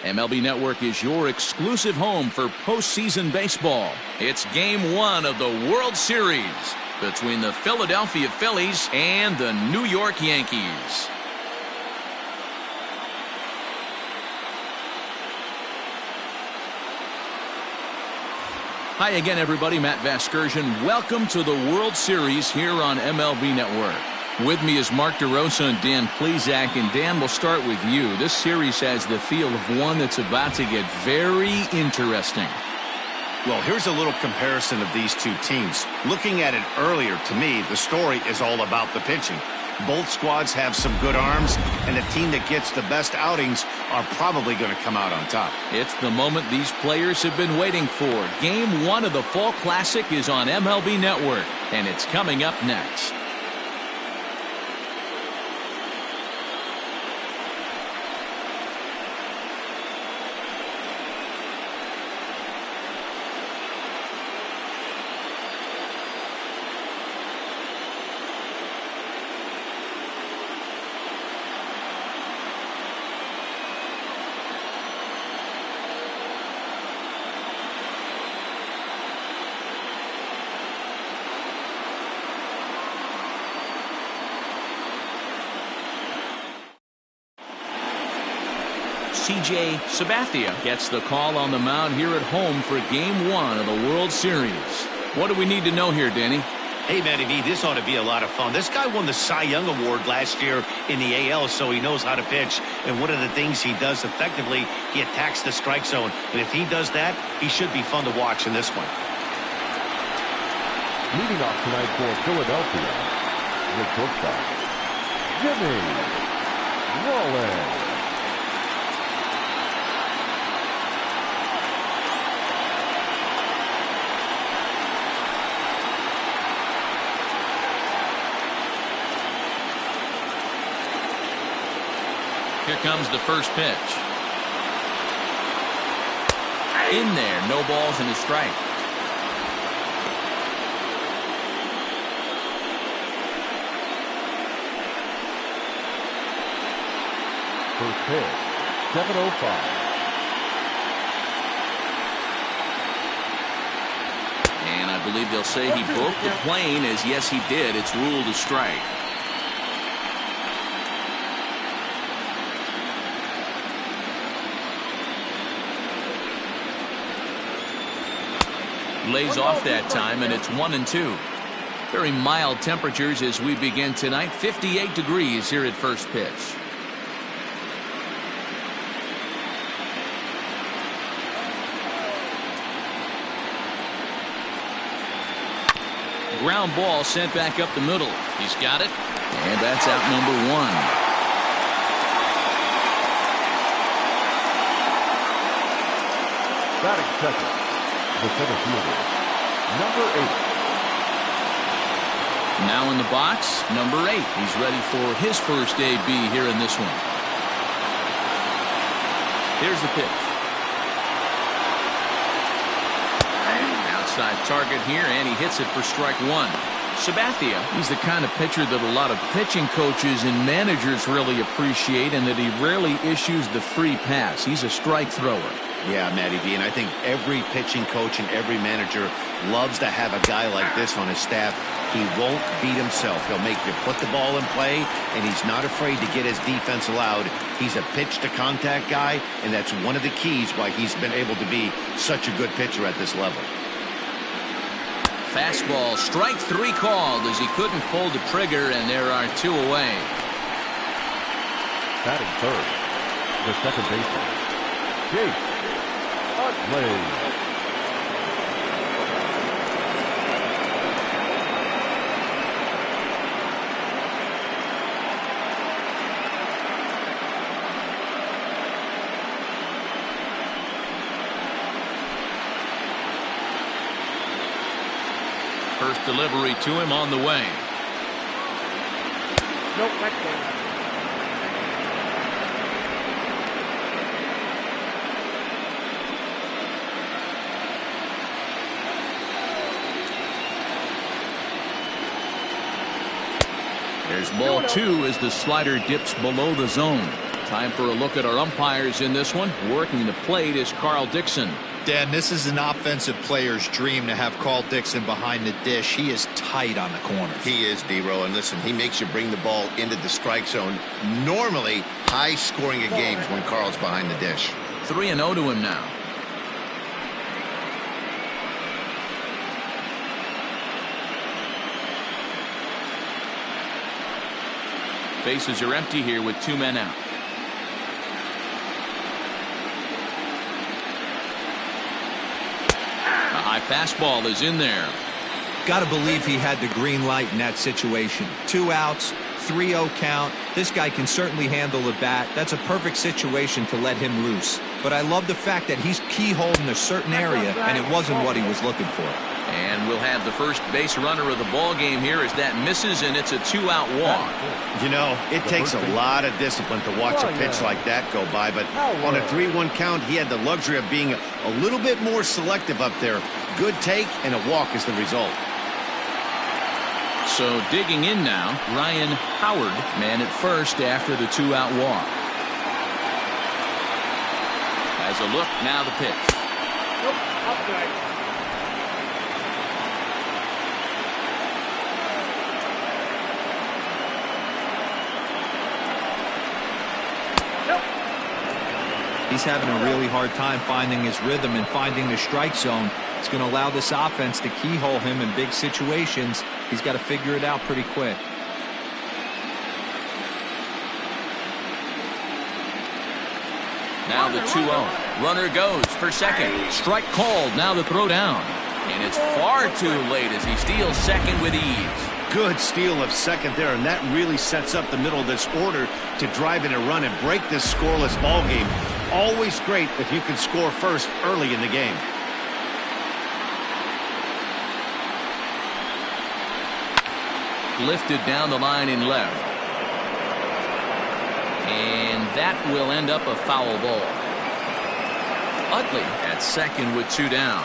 MLB Network is your exclusive home for postseason baseball. It's Game 1 of the World Series between the Philadelphia Phillies and the New York Yankees. Hi again, everybody. Matt Vasgersian. Welcome to the World Series here on MLB Network. With me is Mark DeRosa and Dan Plesac. And Dan, we'll start with you. This series has the feel of one that's about to get very interesting. Well, here's a little comparison of these two teams. Looking at it earlier, to me, the story is all about the pitching. Both squads have some good arms, and the team that gets the best outings are probably going to come out on top. It's the moment these players have been waiting for. Game 1 of the Fall Classic is on MLB Network, and it's coming up next. C.J. Sabathia gets the call on the mound here at home for Game 1 of the World Series. What do we need to know here, Danny? Hey, Matty V, this ought to be a lot of fun. This guy won the Cy Young Award last year in the AL, so he knows how to pitch. And one of the things he does effectively, he attacks the strike zone. And if he does that, he should be fun to watch in this one. Leading off tonight for Philadelphia, the shortstop, Jimmy Rollins. Here comes the first pitch. In there, no balls and a strike. First pitch, 7:05. And I believe they'll say he broke the plane, as yes he did. It's ruled a strike. Lays off that time, and it's 1-2. Very mild temperatures as we begin tonight. 58 degrees here at first pitch. Ground ball sent back up the middle. He's got it, and that's out number 1. Batting second, the center fielder, number 8. Now in the box, number 8. He's ready for his first AB here in this one. Here's the pitch. Outside target here, and he hits it for strike 1. Sabathia, he's the kind of pitcher that a lot of pitching coaches and managers really appreciate, and that he rarely issues the free pass. He's a strike thrower. Yeah, Matty V, and I think every pitching coach and every manager loves to have a guy like this on his staff. He won't beat himself. He'll make you put the ball in play, and he's not afraid to get his defense allowed. He's a pitch-to-contact guy, and that's one of the keys why he's been able to be such a good pitcher at this level. Fastball, strike 3 called as he couldn't pull the trigger, and there are 2 away. Batting third, the second baseman, Jake Utley. First delivery to him on the way. Nope, that's good. There's ball 2 as the slider dips below the zone. Time for a look at our umpires in this one. Working the plate is Carl Dixon. Dan, this is an offensive player's dream to have Carl Dixon behind the dish. He is tight on the corners. He is, D-Row, and listen, he makes you bring the ball into the strike zone. Normally, high scoring of games when Carl's behind the dish. 3-0 to him now. Bases are empty here with 2 men out. A high fastball is in there. Got to believe he had the green light in that situation. 2 outs, 3-0 count. This guy can certainly handle the bat. That's a perfect situation to let him loose. But I love the fact that he's keyholed in a certain area, and it wasn't what he was looking for. And we'll have the first base runner of the ball game here as that misses, and it's a 2-out walk. You know, it takes a lot of discipline to watch a pitch like that go by, but on a 3-1 count, he had the luxury of being a little bit more selective up there. Good take, and a walk is the result. So digging in now, Ryan Howard, man at first after the 2-out walk. As a look, now the pitch. He's having a really hard time finding his rhythm and finding the strike zone. It's going to allow this offense to keyhole him in big situations. He's got to figure it out pretty quick. Now the 2-0. Runner goes for second. Strike called. Now the throw down. And it's far too late as he steals second with ease. Good steal of second there, and that really sets up the middle of this order to drive in a run and break this scoreless ball game. Always great if you can score first early in the game. Lifted down the line in left. And that will end up a foul ball. Utley at second with 2 down.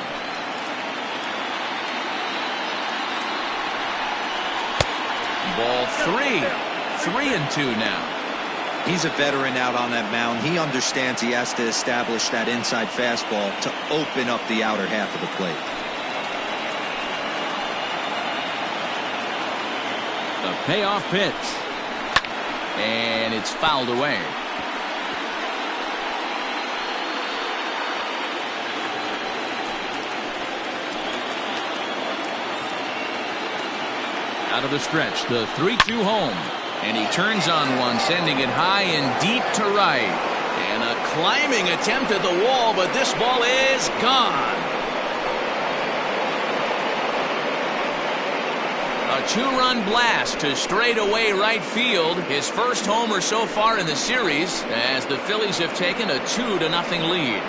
Ball 3. 3-2 now. He's a veteran out on that mound. He understands he has to establish that inside fastball to open up the outer half of the plate. The payoff pitch. And it's fouled away. Out of the stretch, the 3-2 home. And he turns on one, sending it high and deep to right. And a climbing attempt at the wall, but this ball is gone. A 2-run blast to straightaway right field. His first homer so far in the series as the Phillies have taken a 2-0 lead.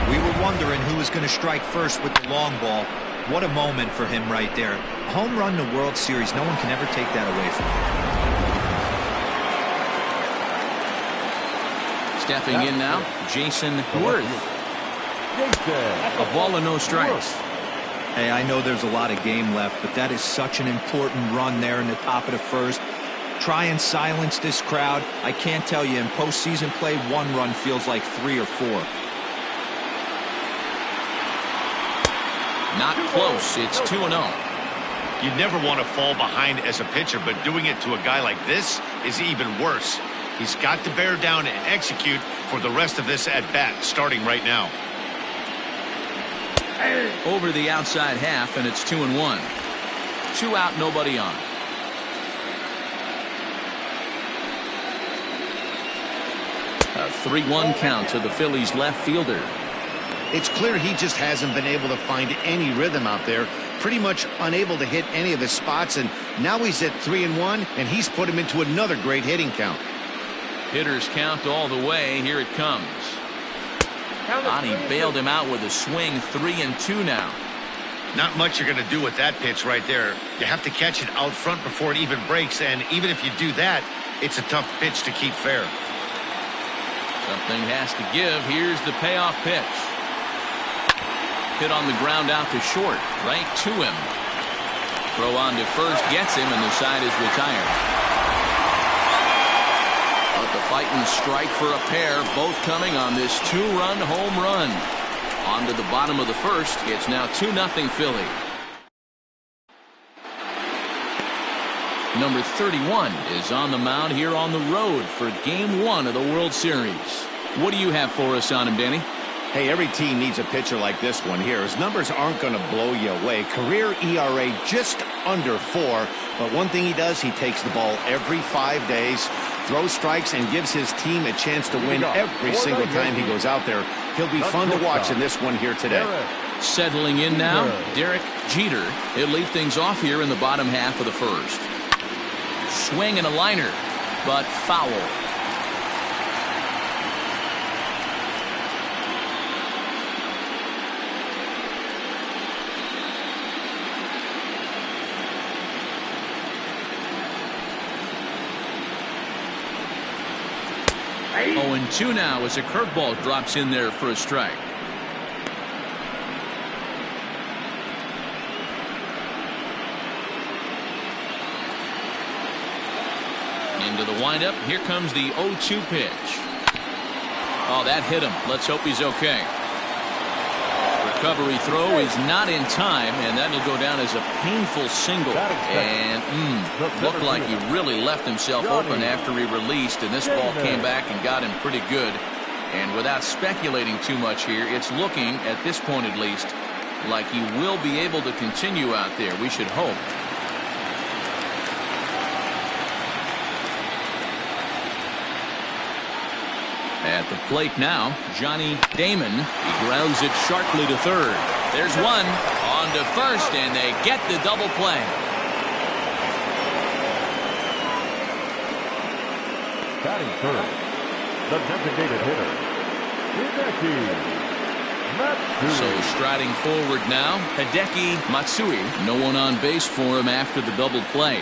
We were wondering who was going to strike first with the long ball. What a moment for him right there. A home run in the World Series. No one can ever take that away from him. Stepping in now, Jason Worth. A ball and no strikes. Hey, I know there's a lot of game left, but that is such an important run there in the top of the first. Try and silence this crowd. I can't tell you, in postseason play, 1 run feels like 3 or 4. Not close. It's 2-0. You never want to fall behind as a pitcher, but doing it to a guy like this is even worse. He's got to bear down and execute for the rest of this at-bat, starting right now. Over the outside half, and it's 2-1. 2 out, nobody on. A 3-1 count to the Phillies left fielder. It's clear he just hasn't been able to find any rhythm out there. Pretty much unable to hit any of his spots, and now he's at 3-1, and he's put him into another great hitting count. Hitters count all the way. Here it comes. Ani bailed him out with a swing. 3-2 now. Not much you're going to do with that pitch right there. You have to catch it out front before it even breaks, and even if you do that, it's a tough pitch to keep fair. Something has to give. Here's the payoff pitch. Hit on the ground out to short, right to him. Throw on to first gets him, and the side is retired. But the fighting strike for a pair, both coming on this 2-run home run. On to the bottom of the first. It's now 2-0 Philly. Number 31 is on the mound here on the road for Game 1 of the World Series. What do you have for us on him, Danny? Hey, every team needs a pitcher like this one here. His numbers aren't going to blow you away. Career ERA just under 4. But one thing he does, he takes the ball every 5 days, throws strikes, and gives his team a chance to win every single time he goes out there. He'll be fun to watch in this one here today. Settling in now, Derek Jeter. He'll lead things off here in the bottom half of the first. Swing and a liner, but foul. Hey. 0-2 now as a curveball drops in there for a strike. Into the windup. Here comes the 0-2 pitch. Oh, that hit him. Let's hope he's okay. Recovery throw is not in time, and that'll go down as a painful single. And looked like he really left himself open after he released, and this ball came back and got him pretty good. And without speculating too much here, it's looking, at this point at least, like he will be able to continue out there. We should hope. At the plate now, Johnny Damon. He grounds it sharply to third. There's one on to first, and they get the double play. Batting third, the designated hitter, Hideki. So striding forward now, Hideki Matsui. No one on base for him after the double play.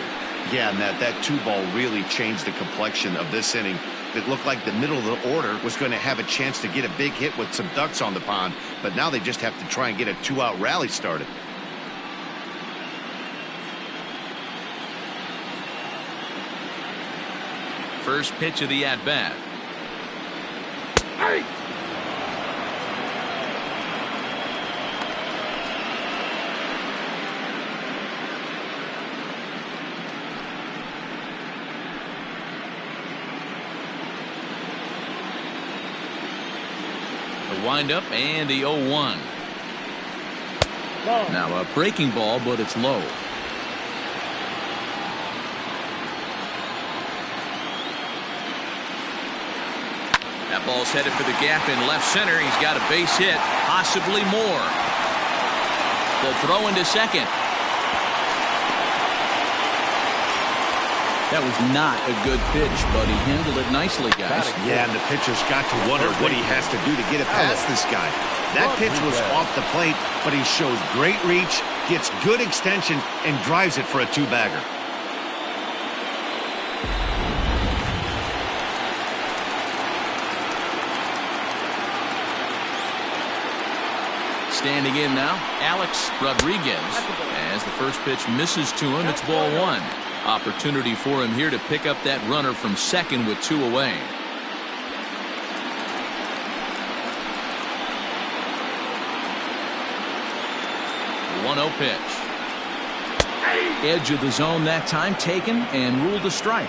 Yeah, and that 2-ball really changed the complexion of this inning. It looked like the middle of the order was going to have a chance to get a big hit with some ducks on the pond, but now they just have to try and get a 2-out rally started. First pitch of the at-bat. Hey. Windup and the 0-1. Now a breaking ball, but it's low. That ball's headed for the gap in left center. He's got a base hit, possibly more. The throw into second. That was not a good pitch, but he handled it nicely, guys. Yeah, and the pitcher's got to wonder what he has to do to get it past this guy. That pitch was off the plate, but he shows great reach, gets good extension, and drives it for a 2-bagger. Standing in now, Alex Rodriguez. As the first pitch misses to him, it's ball 1. Opportunity for him here to pick up that runner from second with 2 away. The 1-0 pitch. Edge of the zone that time taken and ruled a strike.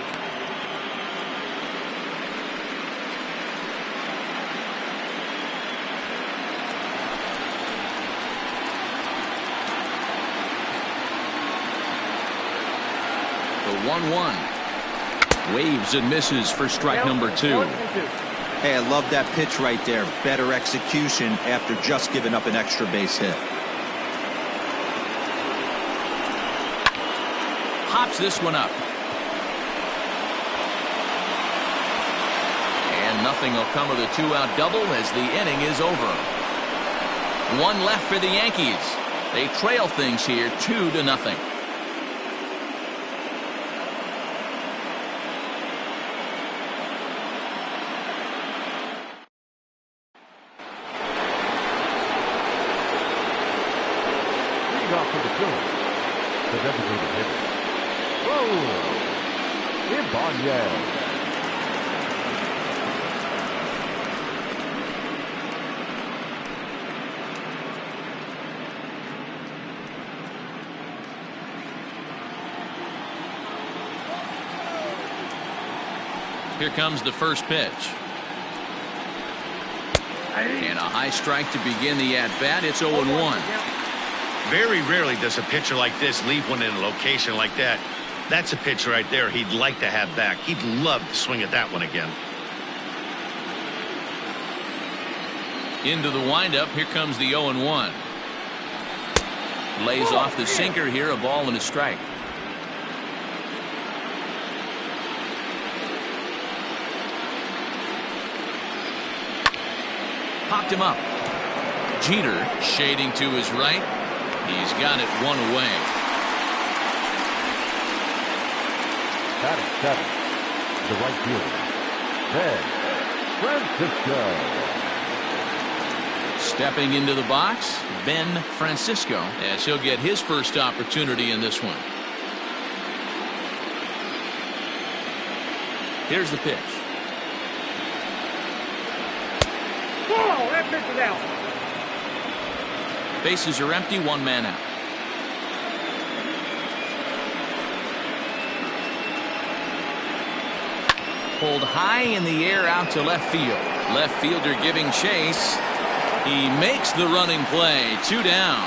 The 1-1. Waves and misses for strike number 2. Hey, I love that pitch right there. Better execution after just giving up an extra base hit. Hops this one up. And nothing will come of the 2-out double as the inning is over. 1 left for the Yankees. They trail things here 2-0. Off for the Phillies, The designated hitter. Raul Ibanez. Here comes the first pitch. And a high strike to begin the at-bat. It's 0-1. Very rarely does a pitcher like this leave one in a location like that. That's a pitch right there he'd like to have back. He'd love to swing at that one again. Into the windup. Here comes the 0-1. Lays off the sinker here. A ball and a strike. Popped him up. Jeter shading to his right. He's got it one away. Batting seven, the right fielder, Ben Francisco. Stepping into the box, Ben Francisco, as he'll get his first opportunity in this one. Here's the pitch. Whoa, that pitch is out. Bases are empty, one man out. Pulled high in the air out to left field. Left fielder giving chase. He makes the running play. 2 down.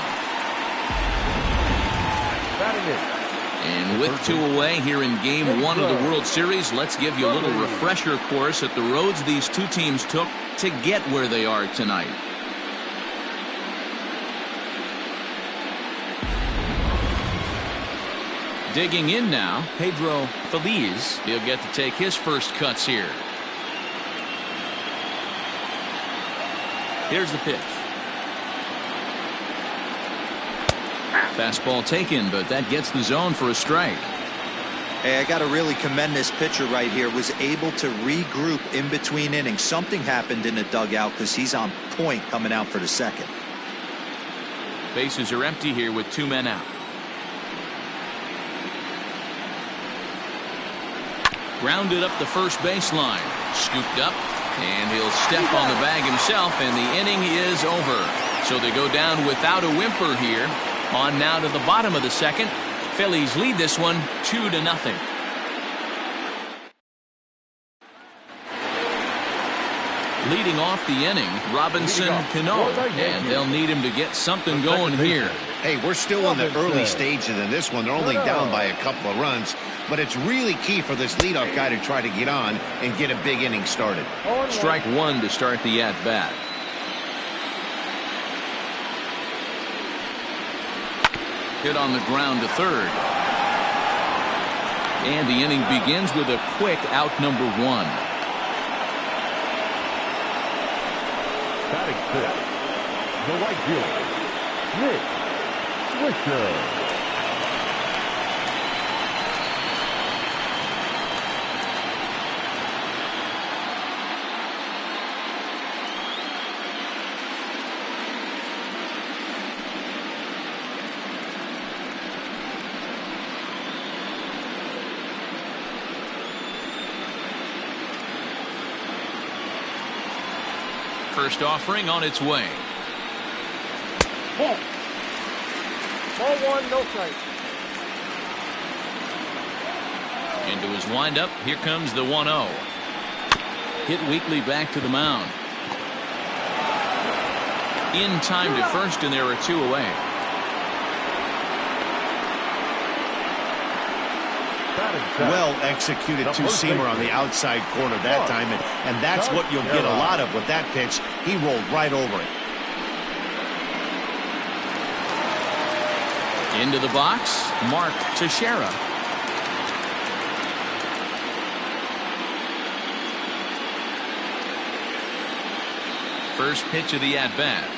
And with 2 away here in Game 1 of the World Series, let's give you a little refresher course at the roads these two teams took to get where they are tonight. Digging in now, Pedro Phillies. He'll get to take his first cuts here. Here's the pitch. Fastball taken, but that gets the zone for a strike. Hey, I got to really commend this pitcher right here. Was able to regroup in between innings. Something happened in the dugout because he's on point coming out for the second. Bases are empty here with 2 men out. Grounded up the first baseline. Scooped up, and he'll step on the bag himself, and the inning is over. So they go down without a whimper here. On now to the bottom of the second. Phillies lead this one 2-0. Leading off the inning, Robinson Cano, and they'll need him to get something going here. Hey, we're still in the early stages in this one. They're only down by a couple of runs, but it's really key for this leadoff guy to try to get on and get a big inning started. Strike 1 to start the at-bat. Hit on the ground to third. And the inning begins with a quick out number 1. Batting fifth, the right fielder, Nick Swisher. First offering on its way. Ball 1, no strike. Into his windup. Here comes the 1-0. Hit weakly back to the mound. In time to first, and there are 2 away. Well executed two-seamer on the outside corner that time, and that's what you'll get a lot of with that pitch. He rolled right over it. Into the box, Mark Teixeira. First pitch of the at-bat.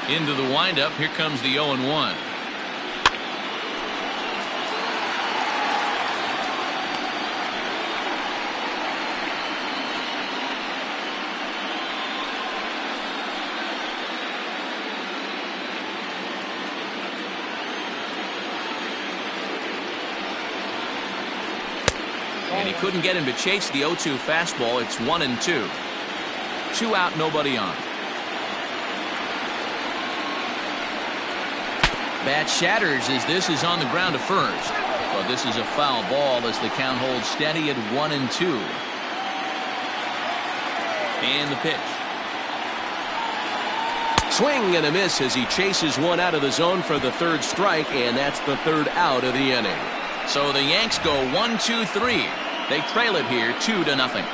Into the windup. Here comes the 0-1. And he couldn't get him to chase the 0-2 fastball. It's 1-2. 2 out, nobody on. Bat shatters as this is on the ground to first. But this is a foul ball as the count holds steady at 1-2. And the pitch. Swing and a miss as he chases one out of the zone for the 3rd strike, and that's the 3rd out of the inning. So the Yanks go 1-2-3. They trail it here 2-0.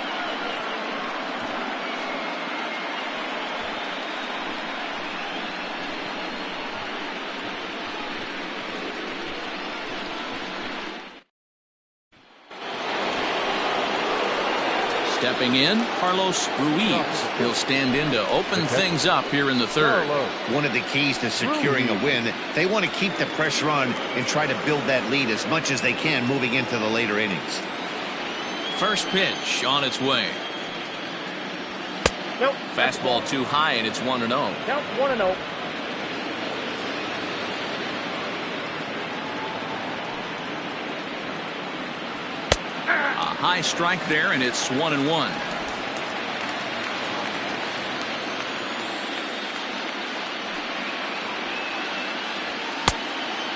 Stepping in, Carlos Ruiz. He'll stand in to open things up here in the 3rd. One of the keys to securing a win, they want to keep the pressure on and try to build that lead as much as they can moving into the later innings. First pitch on its way. Nope. Fastball too high, and it's 1-0. Nope, 1-0. A high strike there, and it's 1-1.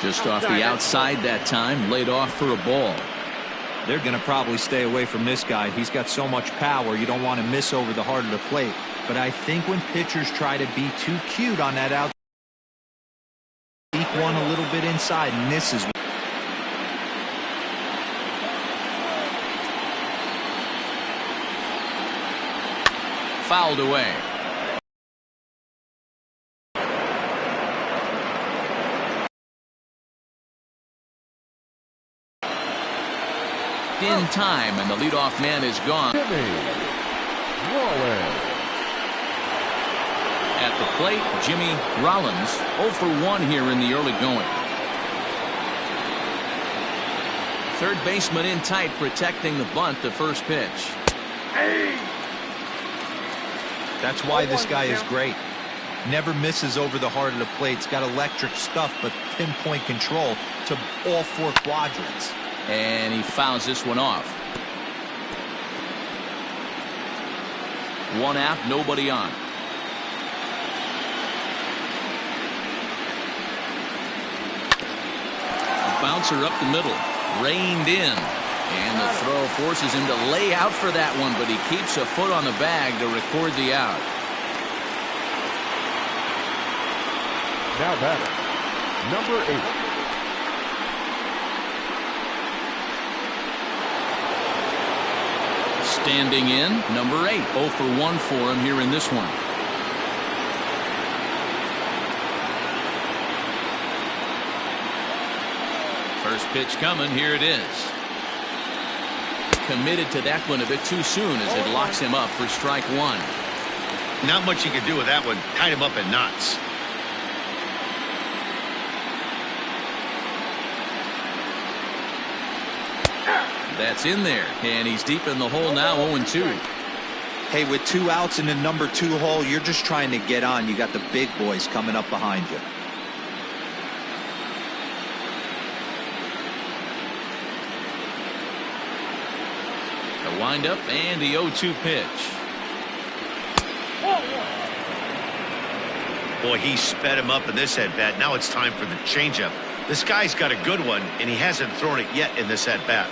Just off the outside that time, laid off for a ball. They're going to probably stay away from this guy. He's got so much power, you don't want to miss over the heart of the plate. But I think when pitchers try to be too cute on that out, keep one a little bit inside, and this is fouled away. In time, and the leadoff man is gone. At the plate, Jimmy Rollins 0 for 1 here in the early going. Third baseman in tight, protecting the bunt. The first pitch. That's why this guy is great. Never misses over the heart of the plate. He's got electric stuff, but pinpoint control to all 4 quadrants. And he fouls this one off. 1 out, nobody on. A bouncer up the middle, reined in. And the throw forces him to lay out for that one, but he keeps a foot on the bag to record the out. Now batter, number 8. Standing in, number 8. 0 for 1 for him here in this one. First pitch coming, here it is. Committed to that one a bit too soon as it locks him up for strike 1. Not much you can do with that one. Tied him up in knots. That's in there, and he's deep in the hole now, 0-2. Hey, with 2 outs in the number 2 hole, you're just trying to get on. You got the big boys coming up behind you. The windup and the 0-2 pitch. Boy, he sped him up in this at-bat. Now it's time for the changeup. This guy's got a good one, and he hasn't thrown it yet in this at-bat.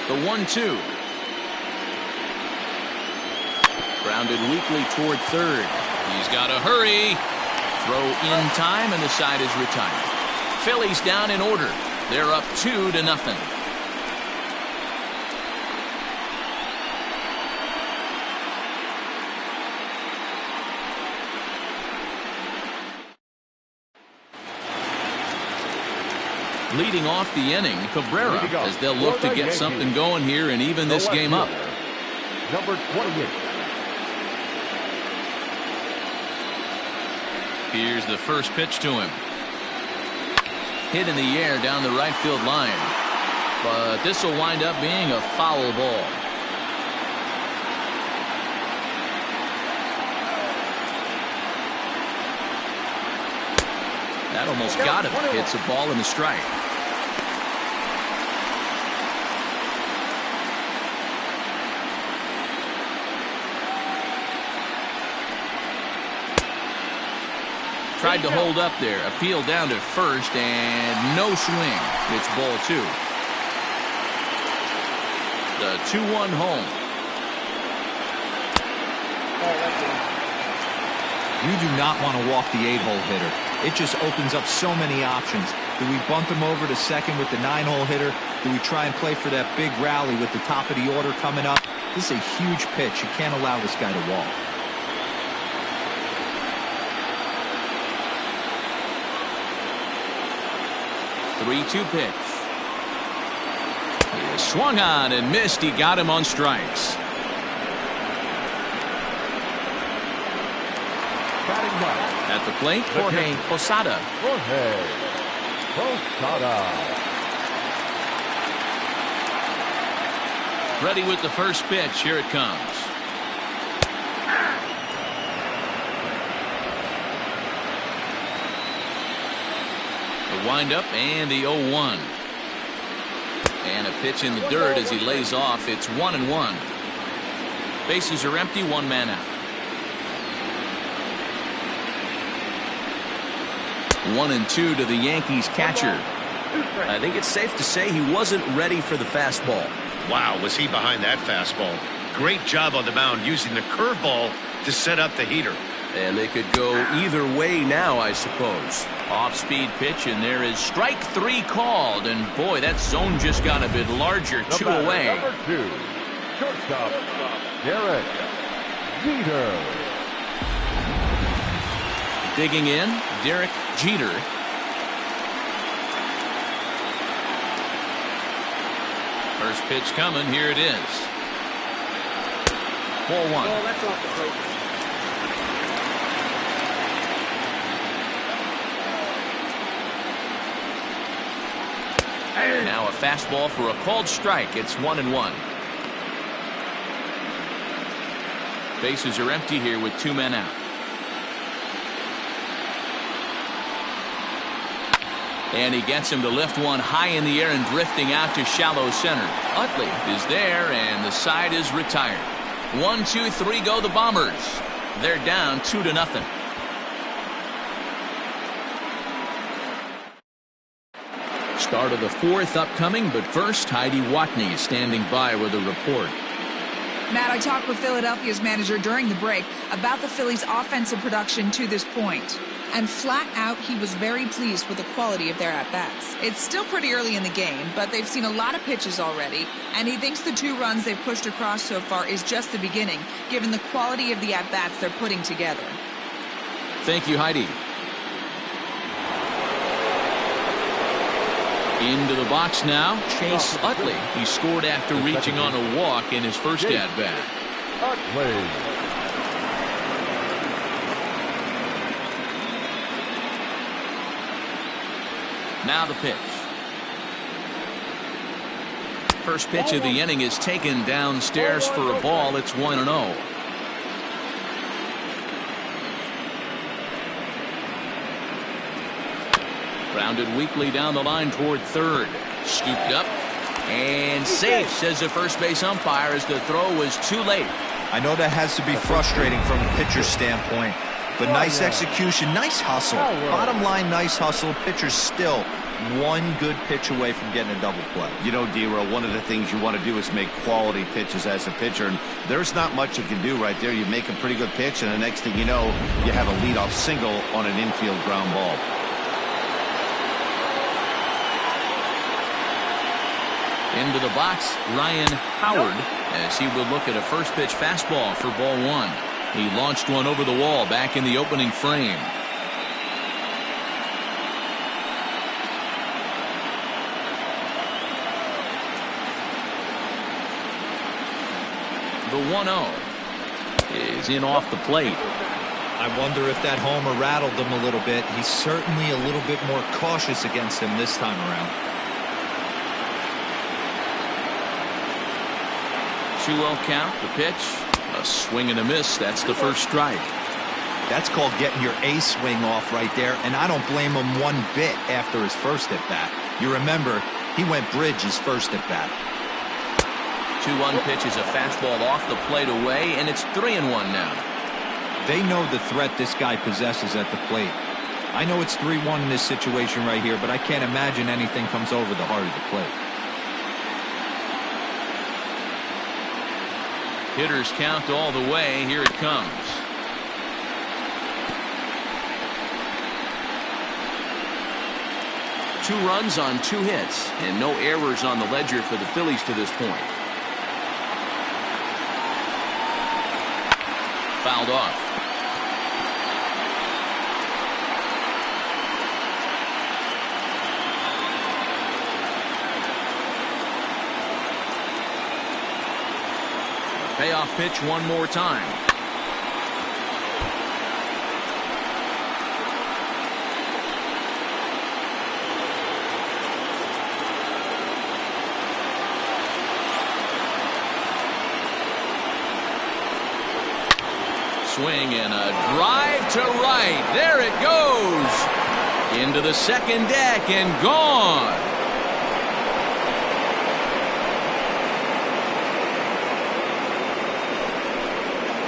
The 1-2. Grounded weakly toward third. He's got to hurry. Throw in time, and the side is retired. Phillies down in order. They're up 2-0. Leading off the inning, Cabrera, as they'll look to get something going here and even this game up. Number 28. Here's the first pitch to him. Hit in the air down the right field line. But this will wind up being a foul ball. That almost got him. Hits a ball in the strike. Tried to hold up there. Appeal down to first and no swing. It's ball 2. The 2-1 home. You do not want to walk the 8-hole hitter. It just opens up so many options. Do we bunt him over to second with the 9-hole hitter? Do we try and play for that big rally with the top of the order coming up? This is a huge pitch. You can't allow this guy to walk. 3-2 pitch. He swung on and missed. He got him on strikes. Batting right. At the plate, Jorge Posada. Jorge Posada. Ready with the first pitch. Here it comes. The windup and the 0-1. And a pitch in the dirt as he lays off. It's 1-1. Bases are empty. 1 man out. 1-2 to the Yankees catcher. I think it's safe to say he wasn't ready for the fastball. Wow, was he behind that fastball. Great job on the mound using the curveball to set up the heater. And they could go either way now, I suppose. Off-speed pitch, and there is strike 3 called. And boy, that zone just got a bit larger. 2 away. Number 2, shortstop, Derek Jeter. Digging in, Derek Jeter. First pitch coming. Here it is. Ball 1. Oh, that's off the plate. Now a fastball for a called strike. It's 1-1. Bases are empty here with 2 men out. And he gets him to lift one high in the air and drifting out to shallow center. Utley is there, and the side is retired. 1, 2, 3 go the Bombers. They're down 2-0. Start of the 4th upcoming, but first, Heidi Watney is standing by with a report. Matt, I talked with Philadelphia's manager during the break about the Phillies' offensive production to this point. And flat out, he was very pleased with the quality of their at-bats. It's still pretty early in the game, but they've seen a lot of pitches already, and he thinks the 2 runs they've pushed across so far is just the beginning, given the quality of the at-bats they're putting together. Thank you, Heidi. Into the box now, Chase Utley. He scored after reaching on a walk in his first at-bat. Utley. Now the pitch. First pitch of the inning is taken downstairs for a ball. It's 1-0. Grounded weakly down the line toward third. Scooped up and safe, says the first base umpire, as the throw was too late. I know that has to be frustrating from a pitcher's standpoint, but nice execution, nice hustle. Bottom line, nice hustle. Pitcher's still 1 good pitch away from getting a double play. You know, D-Roll, one of the things you want to do is make quality pitches as a pitcher, and there's not much you can do right there. You make a pretty good pitch, and the next thing you know, you have a leadoff single on an infield ground ball. Into the box, Ryan Howard, as he would look at a first pitch fastball for ball 1. He launched one over the wall back in the opening frame. The 1-0 is in off the plate. I wonder if that homer rattled him a little bit. He's certainly a little bit more cautious against him this time around. 2-0 count, the pitch, a swing and a miss. That's the first strike. That's called getting your A swing off right there, and I don't blame him one bit after his first at bat. You remember, he went bridge his first at bat. 2-1 pitch is a fastball off the plate away, and it's 3-1 now. They know the threat this guy possesses at the plate. I know it's 3-1 in this situation right here, but I can't imagine anything comes over the heart of the plate. Hitters count all the way. Here it comes. Two runs on 2 hits, and no errors on the ledger for the Phillies to this point. Fouled off. Payoff pitch one more time. Swing and a drive to right. There it goes. Into the second deck and gone.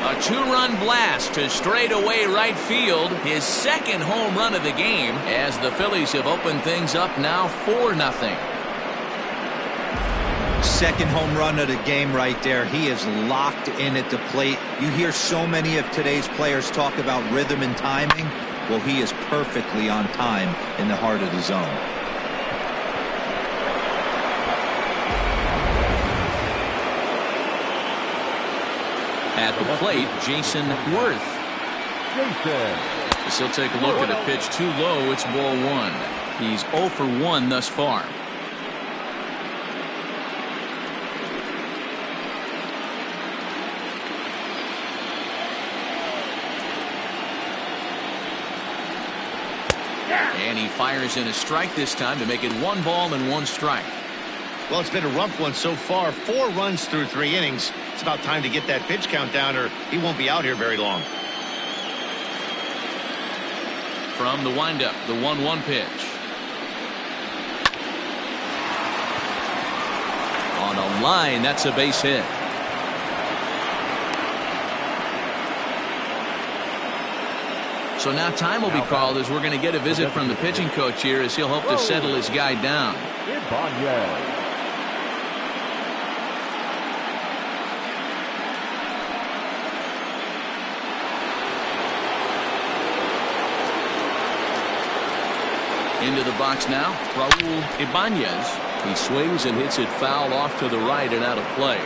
A 2-run blast to straightaway right field. His second home run of the game as the Phillies have opened things up now 4-0. Second home run of the game right there. He is locked in at the plate. You hear so many of today's players talk about rhythm and timing. Well, he is perfectly on time in the heart of the zone. At the plate, Jason Worth. As he'll take a look at a pitch too low. It's ball 1. He's 0 for 1 thus far. And he fires in a strike this time to make it 1 ball and 1 strike. Well, it's been a rough one so far. 4 runs through 3 innings. It's about time to get that pitch count down or he won't be out here very long. From the windup, the 1-1 pitch. On a line, that's a base hit. So now time will be called as we're going to get a visit from the pitching coach here as he'll hope to settle his guy down. Into the box now, Raul Ibanez. He swings and hits it foul off to the right and out of play.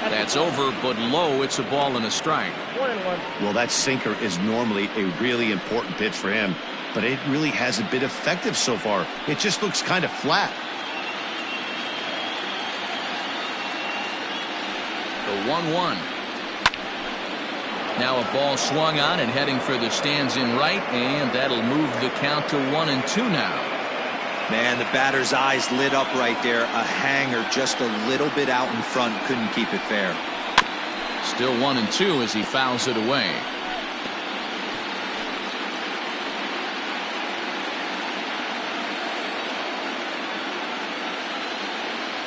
That's over, but low. It's a ball and a strike. 1-1. Well, that sinker is normally a really important pitch for him, but it really hasn't been effective so far. It just looks kind of flat. The 1-1. Now a ball swung on and heading for the stands in right, and that'll move the count to 1-2 now. Man, the batter's eyes lit up right there. A hanger just a little bit out in front. Couldn't keep it fair. Still 1-2 as he fouls it away.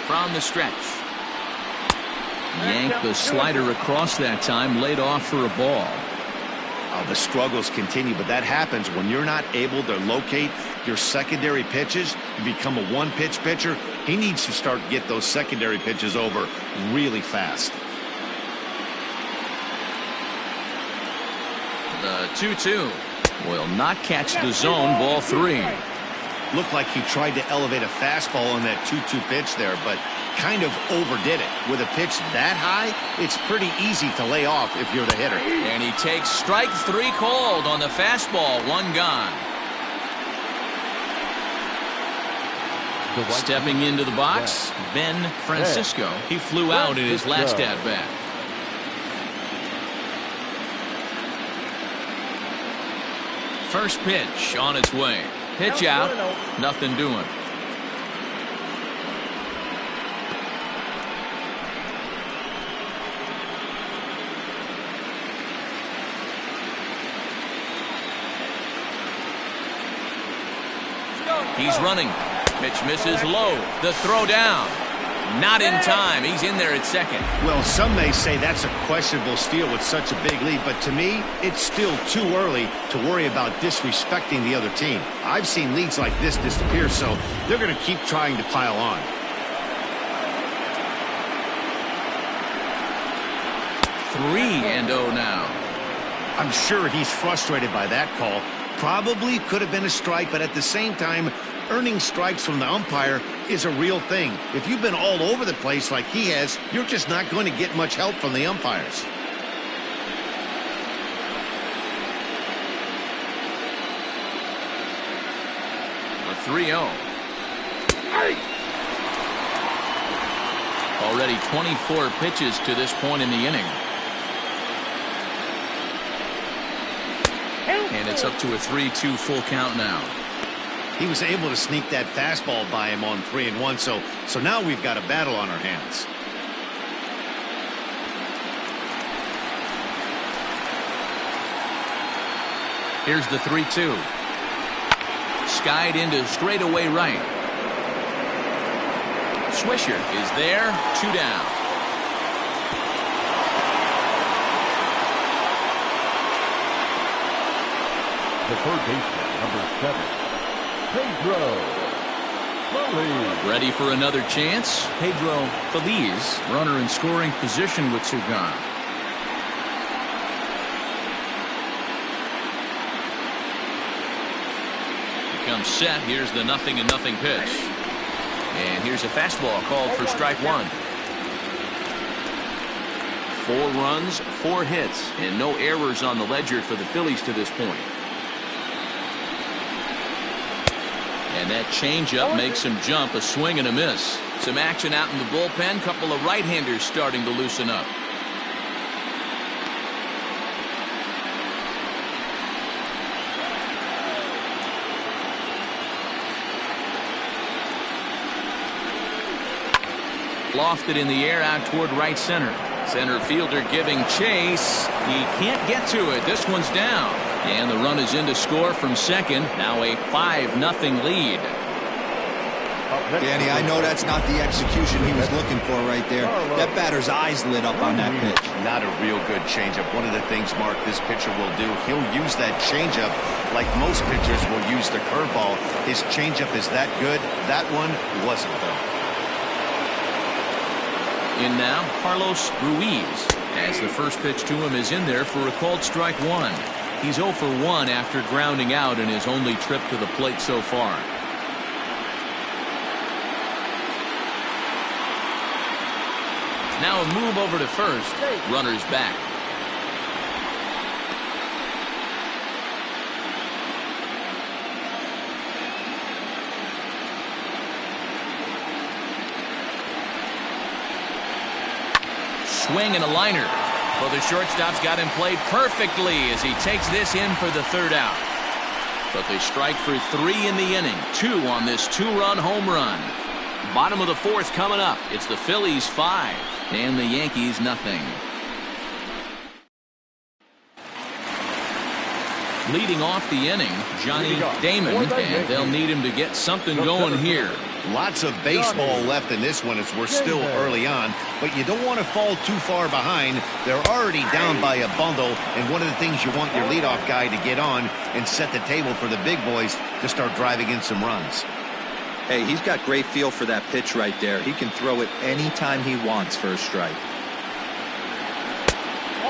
From the stretch. Yanked the slider across that time, laid off for a ball. The struggles continue, but that happens when you're not able to locate your secondary pitches. You become a 1-pitch pitcher. He needs to start to get those secondary pitches over really fast. The 2-2 will not catch the zone. Ball 3. Looked like he tried to elevate a fastball on that 2-2 pitch there, but kind of overdid it. With a pitch that high, it's pretty easy to lay off if you're the hitter. And he takes strike 3 called on the fastball. 1 gone. Stepping into the box, Ben Francisco. He flew out in his last at-bat. First pitch on its way. Pitch out. Nothing doing. He's running. Pitch misses low. The throw down. Not in time. He's in there at second. Well, some may say that's a questionable steal with such a big lead, but to me, it's still too early to worry about disrespecting the other team. I've seen leads like this disappear, so they're going to keep trying to pile on. 3-0 now. I'm sure he's frustrated by that call. Probably could have been a strike, but at the same time, earning strikes from the umpire is a real thing. If you've been all over the place like he has, you're just not going to get much help from the umpires. A 3-0. Already 24 pitches to this point in the inning. And it's up to a 3-2 full count now. He was able to sneak that fastball by him on 3-1, so now we've got a battle on our hands. Here's the 3-2. Skied into straightaway right. Swisher is there. 2 down. The third baseman, number 7, Pedro Phillies. Ready for another chance. Pedro Phillies, runner in scoring position with 2 gone. Becomes set. Here's the 0-0 pitch. And here's a fastball called for strike 1. 4 runs, 4 hits, and no errors on the ledger for the Phillies to this point. And that changeup makes him jump. A swing and a miss. Some action out in the bullpen. Couple of right-handers starting to loosen up. Lofted in the air out toward right center. Center fielder giving chase. He can't get to it. This one's down. And the run is in to score from second. Now a 5-0 lead. Danny, I know that's not the execution he was looking for right there. That batter's eyes lit up on that pitch. Not a real good changeup. One of the things, Mark, this pitcher will do, he'll use that changeup like most pitchers will use the curveball. His changeup is that good. That one wasn't, though. In now, Carlos Ruiz, as the first pitch to him is in there for a called strike 1. He's 0 for 1 after grounding out in his only trip to the plate so far. Now a move over to first. Runner's back. Swing and a liner. Well, the shortstop's got him played perfectly as he takes this in for the 3rd out. But they strike for 3 in the inning. 2 on this 2-run home run. Bottom of the 4th coming up. It's the Phillies 5 and the Yankees nothing. Leading off the inning, Johnny Damon, and they'll need him to get something going here. Lots of baseball left in this one as we're still early on, but you don't want to fall too far behind. They're already down by a bundle, and one of the things you want your leadoff guy to get on and set the table for the big boys to start driving in some runs. Hey, he's got great feel for that pitch right there. He can throw it anytime he wants for a strike.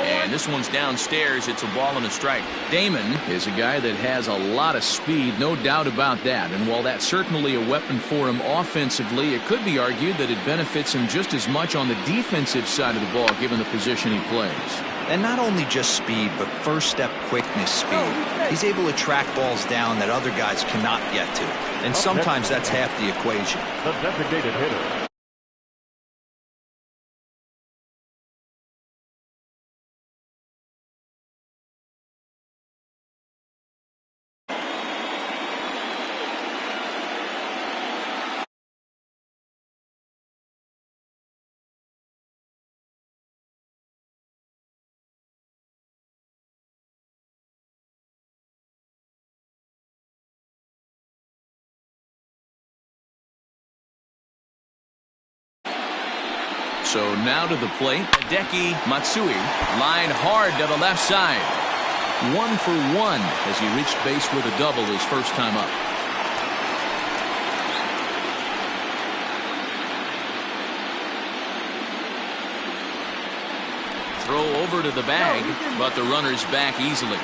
And this one's downstairs. It's a ball and a strike. Damon is a guy that has a lot of speed, no doubt about that. And while that's certainly a weapon for him offensively, it could be argued that it benefits him just as much on the defensive side of the ball, given the position he plays. And not only just speed, but first step quickness speed. He's able to track balls down that other guys cannot get to. And sometimes that's half the equation. The designated hitter. So now to the plate, Hideki Matsui. Line hard to the left side. 1 for 1 as he reached base with a double his first time up. Throw over to the bag, but the runner's back easily.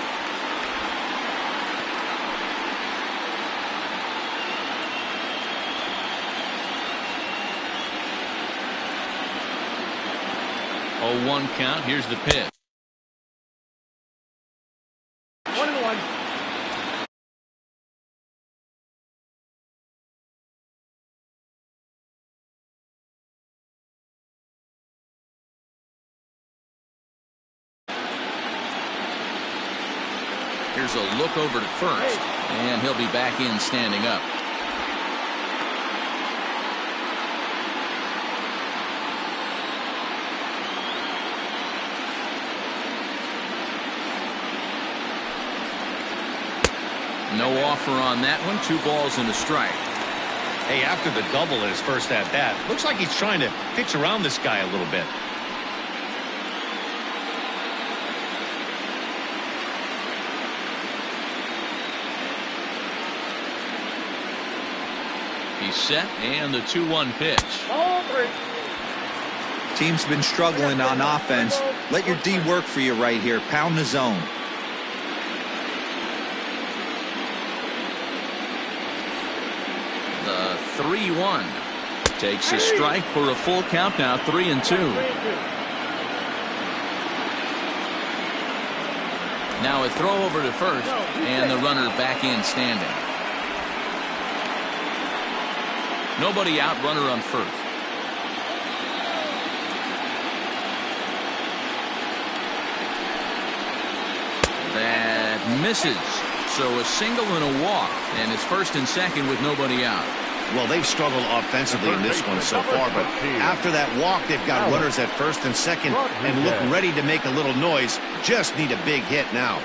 Oh, 1 count. Here's the pitch. 1-1. Here's a look over to first, and he'll be back in standing up. No offer on that one. 2 balls and a strike. Hey, after the double in his first at bat, looks like he's trying to pitch around this guy a little bit. He's set, and the 2-1 pitch. Ball 3. Team's been struggling on offense. Let your D work for you right here. Pound the zone. The 3-1 takes a strike for a full count now. 3-2. Now a throw over to first, and the runner back in standing. Nobody out, runner on first. That misses. So a single and a walk, and it's first and second with nobody out. Well, they've struggled offensively in this one so far, but after that walk, they've got runners at first and second and look ready to make a little noise. Just need a big hit now.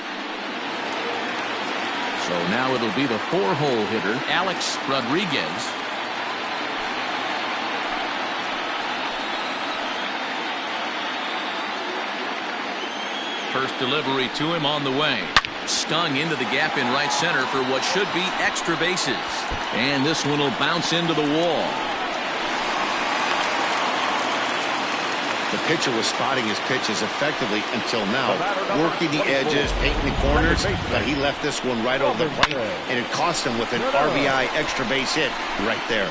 So now it'll be the 4-hole hitter, Alex Rodriguez. First delivery to him on the way. Stung into the gap in right center for what should be extra bases. And this one will bounce into the wall. The pitcher was spotting his pitches effectively until now, working the edges, painting the corners, but he left this one right over the plate, and it cost him with an RBI extra base hit right there.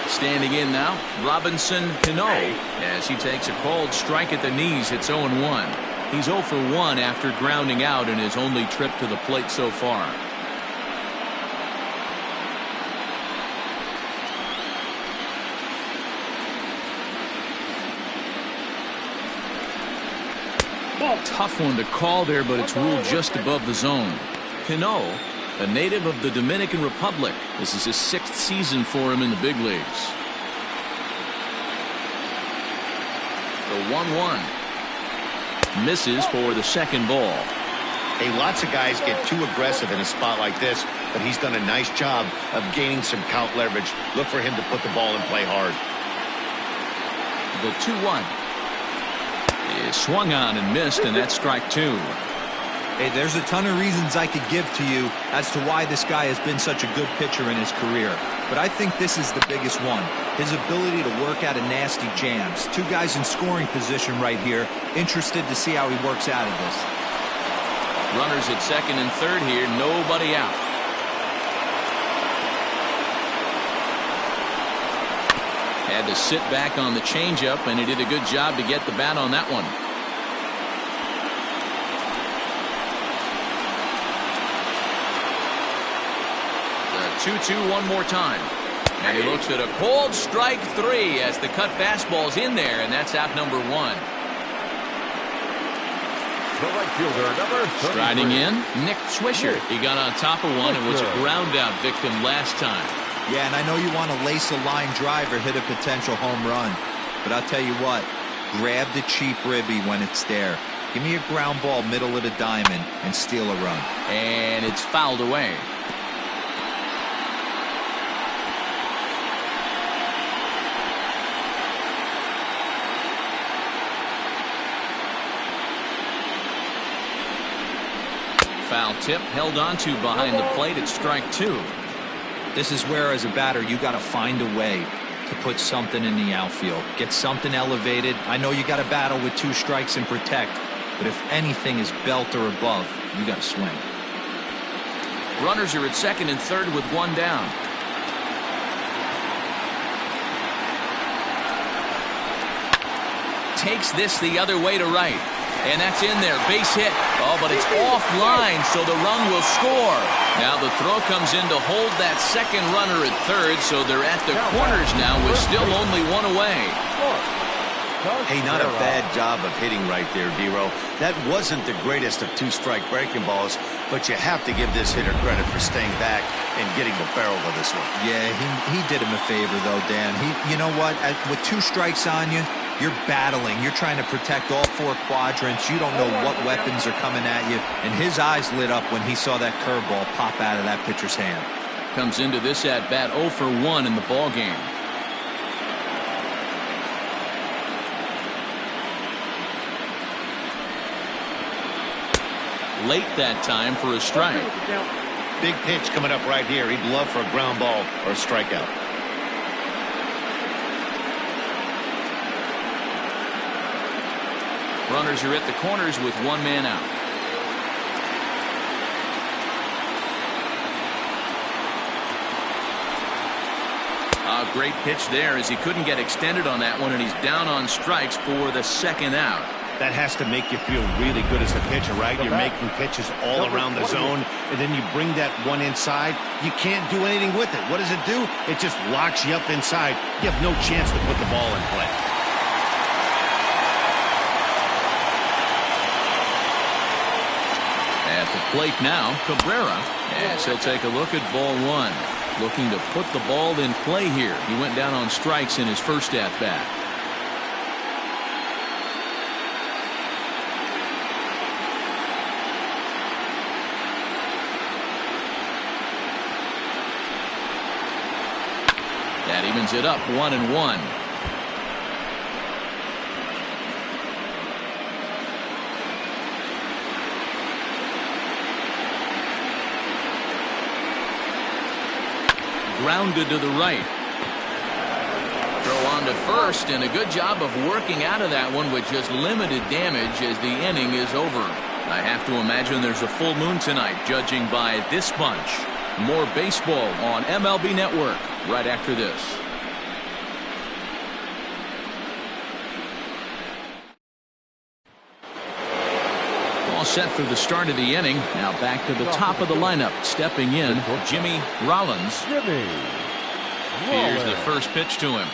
Standing in now, Robinson Cano, as he takes a called strike at the knees. It's 0-1. He's 0 for 1 after grounding out in his only trip to the plate so far. Tough one to call there, but it's ruled just above the zone. Cano, a native of the Dominican Republic. This is his 6th season for him in the big leagues. The 1-1 misses for the second ball. Hey, lots of guys get too aggressive in a spot like this, but he's done a nice job of gaining some count leverage. Look for him to put the ball in play hard. The 2-1 is swung on and missed, and that's strike 2. Hey, there's a ton of reasons I could give to you as to why this guy has been such a good pitcher in his career. But I think this is the biggest one. His ability to work out of nasty jams. 2 guys in scoring position right here. Interested to see how he works out of this. Runners at second and third here. Nobody out. Had to sit back on the changeup, and he did a good job to get the bat on that one. The 2-2 one more time. And he looks at a cold strike 3 as the cut fastball's in there, and that's out number 1. The right fielder, number 33. Striding in, Nick Swisher. He got on top of one and was a ground out victim last time. Yeah, and I know you want to lace a line drive or hit a potential home run. But I'll tell you what, grab the cheap ribby when it's there. Give me a ground ball middle of the diamond and steal a run. And it's fouled away. Foul tip held onto behind the plate at strike 2. This is where, as a batter, you got to find a way to put something in the outfield. Get something elevated. I know you got to battle with 2 strikes and protect, but if anything is belt or above, you got to swing. Runners are at second and third with 1 down. Takes this the other way to right. And that's in there. Base hit. Oh, but it's offline, so the run will score. Now the throw comes in to hold that second runner at third, so they're at the corners now with still only 1 away. Hey, not a bad job of hitting right there, D-Row. That wasn't the greatest of 2-strike breaking balls, but you have to give this hitter credit for staying back and getting the barrel of this one. Yeah, he did him a favor, though, Dan. You know what? With 2 strikes on you, you're battling. You're trying to protect all 4 quadrants. You don't know what weapons are coming at you. And his eyes lit up when he saw that curveball pop out of that pitcher's hand. Comes into this at-bat 0 for 1 in the ballgame. Late that time for a strike. Big pitch coming up right here. He'd love for a ground ball or a strikeout. Runners are at the corners with 1 man out. A great pitch there as he couldn't get extended on that one, and he's down on strikes for the 2nd out. That has to make you feel really good as a pitcher, right? You're making pitches all around the zone, and then you bring that one inside. You can't do anything with it. What does it do? It just locks you up inside. You have no chance to put the ball in play. At the plate now, Cabrera, as he'll take a look at ball 1. Looking to put the ball in play here. He went down on strikes in his first at-bat. That evens it up 1-1. Grounded to the right. Throw on to first, and a good job of working out of that one with just limited damage as the inning is over. I have to imagine there's a full moon tonight, judging by this bunch. More baseball on MLB Network right after this. All set for the start of the inning. Now back to the top of the lineup. Stepping in, Jimmy Rollins. Here's the first pitch to him.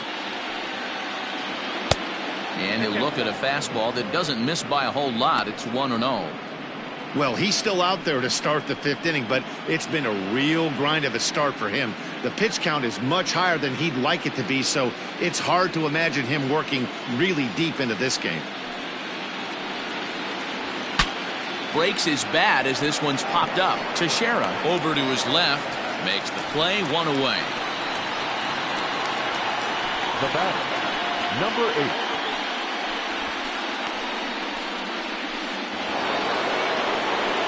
And he'll look at a fastball that doesn't miss by a whole lot. It's 1-0. Well, he's still out there to start the 5th inning, but it's been a real grind of a start for him. The pitch count is much higher than he'd like it to be, so it's hard to imagine him working really deep into this game. Breaks his bat as this one's popped up. Teixeira over to his left. Makes the play, 1 away. The batter, number 8.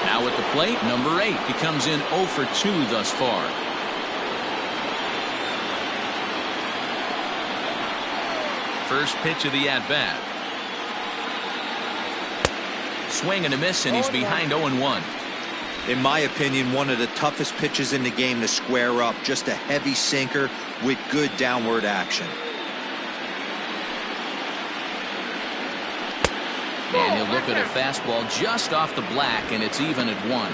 Now at the plate, number 8. He comes in 0 for 2 thus far. First pitch of the at-bat. Swing and a miss, and he's behind 0-1. In my opinion, one of the toughest pitches in the game to square up. Just a heavy sinker with good downward action. And he'll look at a fastball just off the black, and it's even at 1.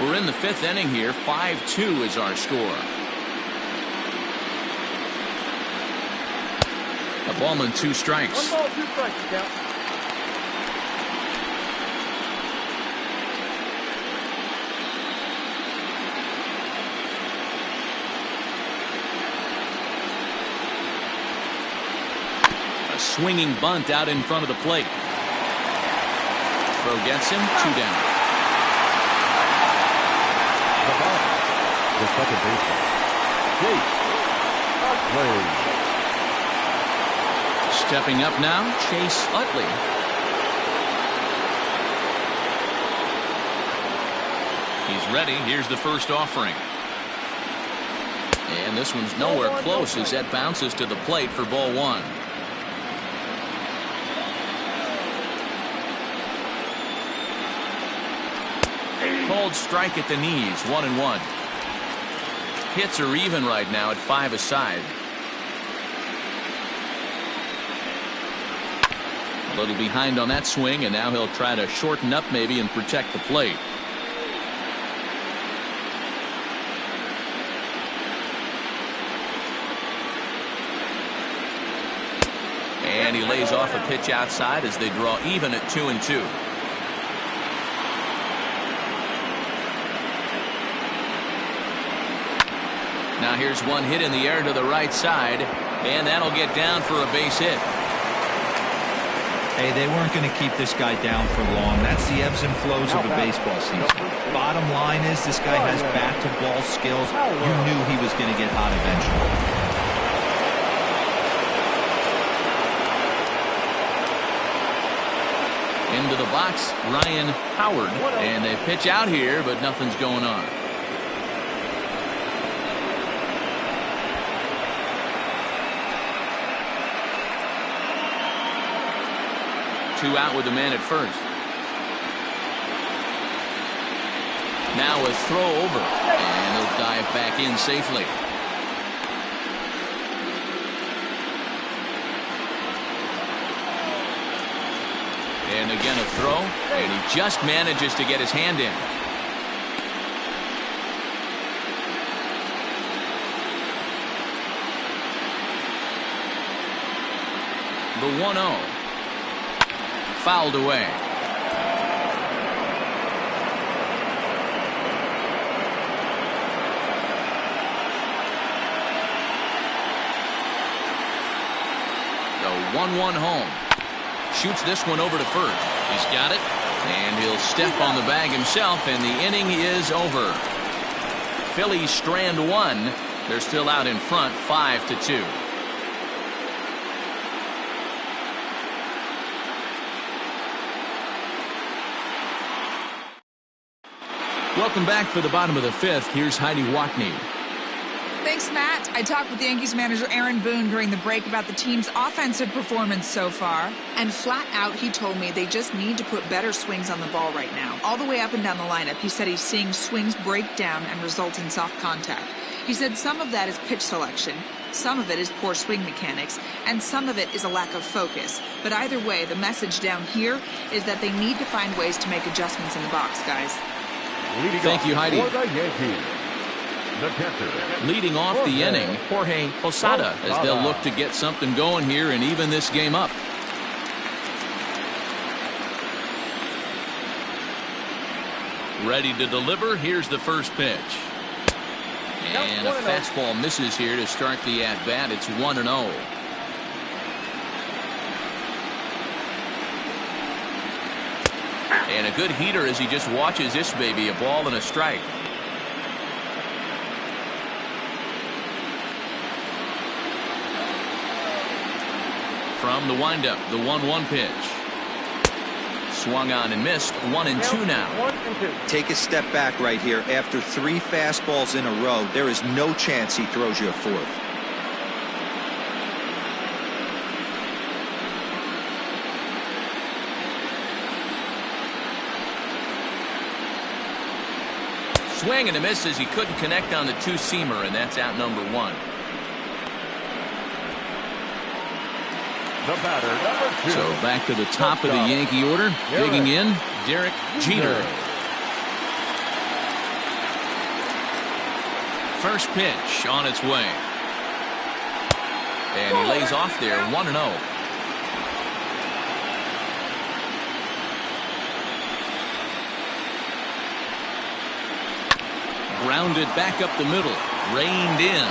We're in the 5th inning here. 5-2 is our score. A ball and 2 strikes. 1 ball, 2 strikes, count. A swinging bunt out in front of the plate. Throw gets him, 2 down. The second baseman, Jake Utley. Stepping up now, Chase Utley. He's ready. Here's the first offering. And this one's nowhere close as that bounces to the plate for ball 1. Cold strike at the knees, 1-1. Hits are even right now at 5 aside. A little behind on that swing, and now he'll try to shorten up maybe and protect the plate. And he lays off a pitch outside as they draw even at 2-2. Now here's one hit in the air to the right side, and that'll get down for a base hit. Hey, they weren't going to keep this guy down for long. That's the ebbs and flows of a baseball season. Bottom line is this guy has bat-to-ball skills. You knew he was going to get hot eventually. Into the box, Ryan Howard, and they pitch out here, but nothing's going on. Two out with the man at first. Now a throw over, and he'll dive back in safely. And again a throw, and he just manages to get his hand in. The 1-0. Fouled away. The 1-1 home. Shoots this one over to first. He's got it, and he'll step on the bag himself, and the inning is over. Phillies strand 1. They're still out in front, 5-2. Welcome back for the bottom of the 5th. Here's Heidi Watney. Thanks, Matt. I talked with Yankees manager Aaron Boone during the break about the team's offensive performance so far. And flat out, he told me they just need to put better swings on the ball right now. All the way up and down the lineup, he said he's seeing swings break down and result in soft contact. He said some of that is pitch selection, some of it is poor swing mechanics, and some of it is a lack of focus. But either way, the message down here is that they need to find ways to make adjustments in the box, guys. Thank you, Heidi. For the Yankees, the catcher. Leading off the inning, Jorge Posada, as they'll look to get something going here and even this game up. Ready to deliver. Here's the first pitch. And a fastball misses here to start the at-bat. It's 1-0. And a good heater as he just watches this baby, a ball and a strike. From the windup, the 1-1 pitch. Swung on and missed. 1-2 now. Take a step back right here. After 3 fastballs in a row, there is no chance he throws you a 4th. Swing and a miss as he couldn't connect on the 2-seamer, and that's out number 1. The batter, number 2. So back to the top of the Yankee order. Digging in, Derek Jeter. First pitch on its way. And he lays off there, 1-0. Grounded back up the middle, reined in.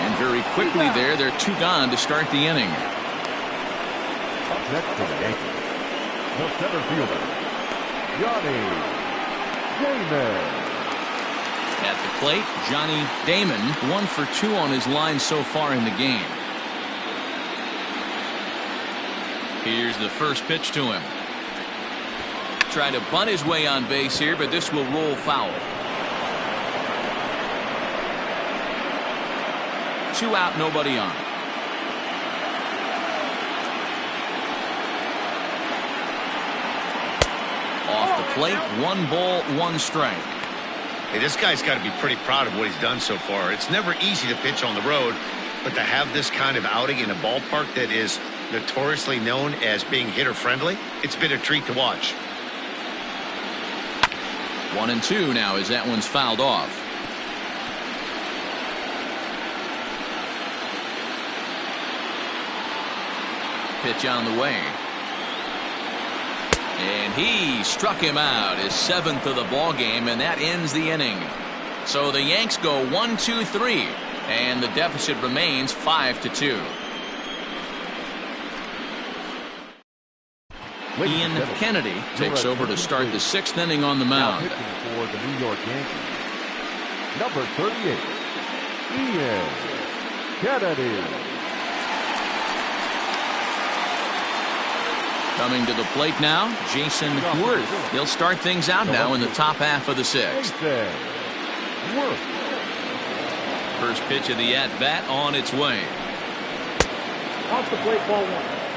And very quickly there, they're 2 gone to start the inning. Up next for the Yankees, the center fielder, Johnny Damon. At the plate, Johnny Damon, 1 for 2 on his line so far in the game. Here's the first pitch to him. Trying to bunt his way on base here, but this will roll foul. 2 out, nobody on. Off the plate, 1 ball, 1 strike. Hey, this guy's got to be pretty proud of what he's done so far. It's never easy to pitch on the road, but to have this kind of outing in a ballpark that is notoriously known as being hitter-friendly, it's been a treat to watch. 1-2 now as that one's fouled off. Pitch on the way. And he struck him out, his 7th of the ball game, and that ends the inning. So the Yanks go 1-2-3, and the deficit remains 5-2. Ian Kennedy takes over to start the 6th inning on the mound. Now pitching for the New York Yankees, number 38, Ian Kennedy. Coming to the plate now, Jason Worth. He'll start things out now in the top half of the 6th. First pitch of the at-bat on its way. Off the plate, ball 1.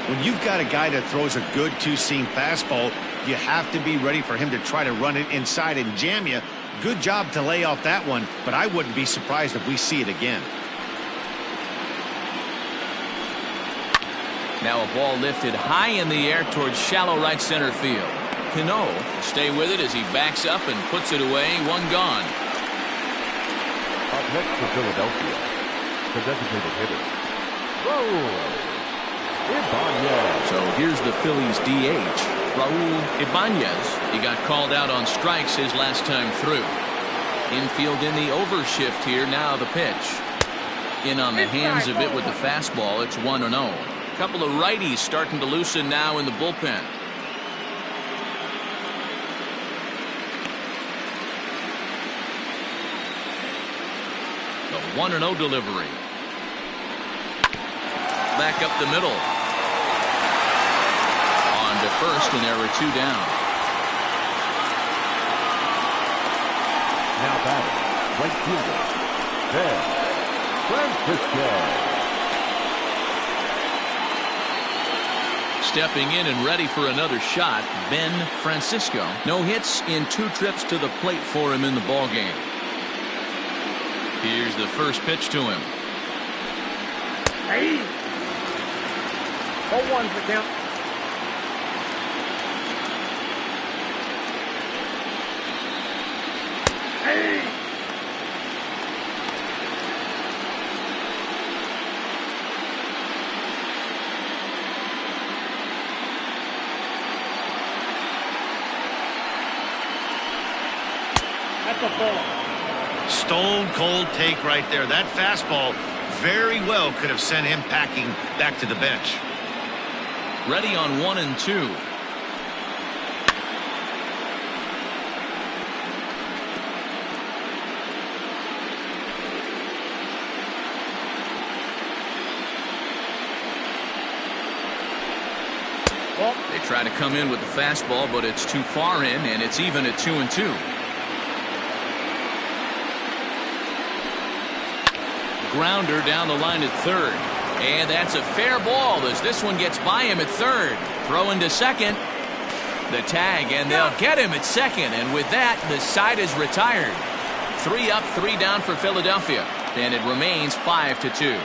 When you've got a guy that throws a good two-seam fastball, you have to be ready for him to try to run it inside and jam you. Good job to lay off that one, but I wouldn't be surprised if we see it again. Now a ball lifted high in the air towards shallow right center field. Cano stay with it as he backs up and puts it away. 1 gone. Up next for Philadelphia, the designated hitter, Raul Ibanez. So here's the Phillies DH, Raul Ibanez. He got called out on strikes his last time through. Infield in the overshift here. Now the pitch. In on the hands of it with the fastball. It's 1-0. Couple of righties starting to loosen now in the bullpen. The 1-0 delivery. Back up the middle. On to first, and there are 2 down. Now batting, right fielder, Ben Francisco. Stepping in and ready for another shot, Ben Francisco. No hits in 2 trips to the plate for him in the ballgame. Here's the first pitch to him. Hey! 0-1 for count. Hey! Stone cold take right there. That fastball very well could have sent him packing back to the bench. Ready on 1-2. They try to come in with the fastball, but it's too far in, and it's even at 2-2. Grounder down the line at third. And that's a fair ball as this one gets by him at third. Throw into second. The tag, and they'll get him at second. And with that, the side is retired. 3 up, 3 down for Philadelphia. And it remains 5-2.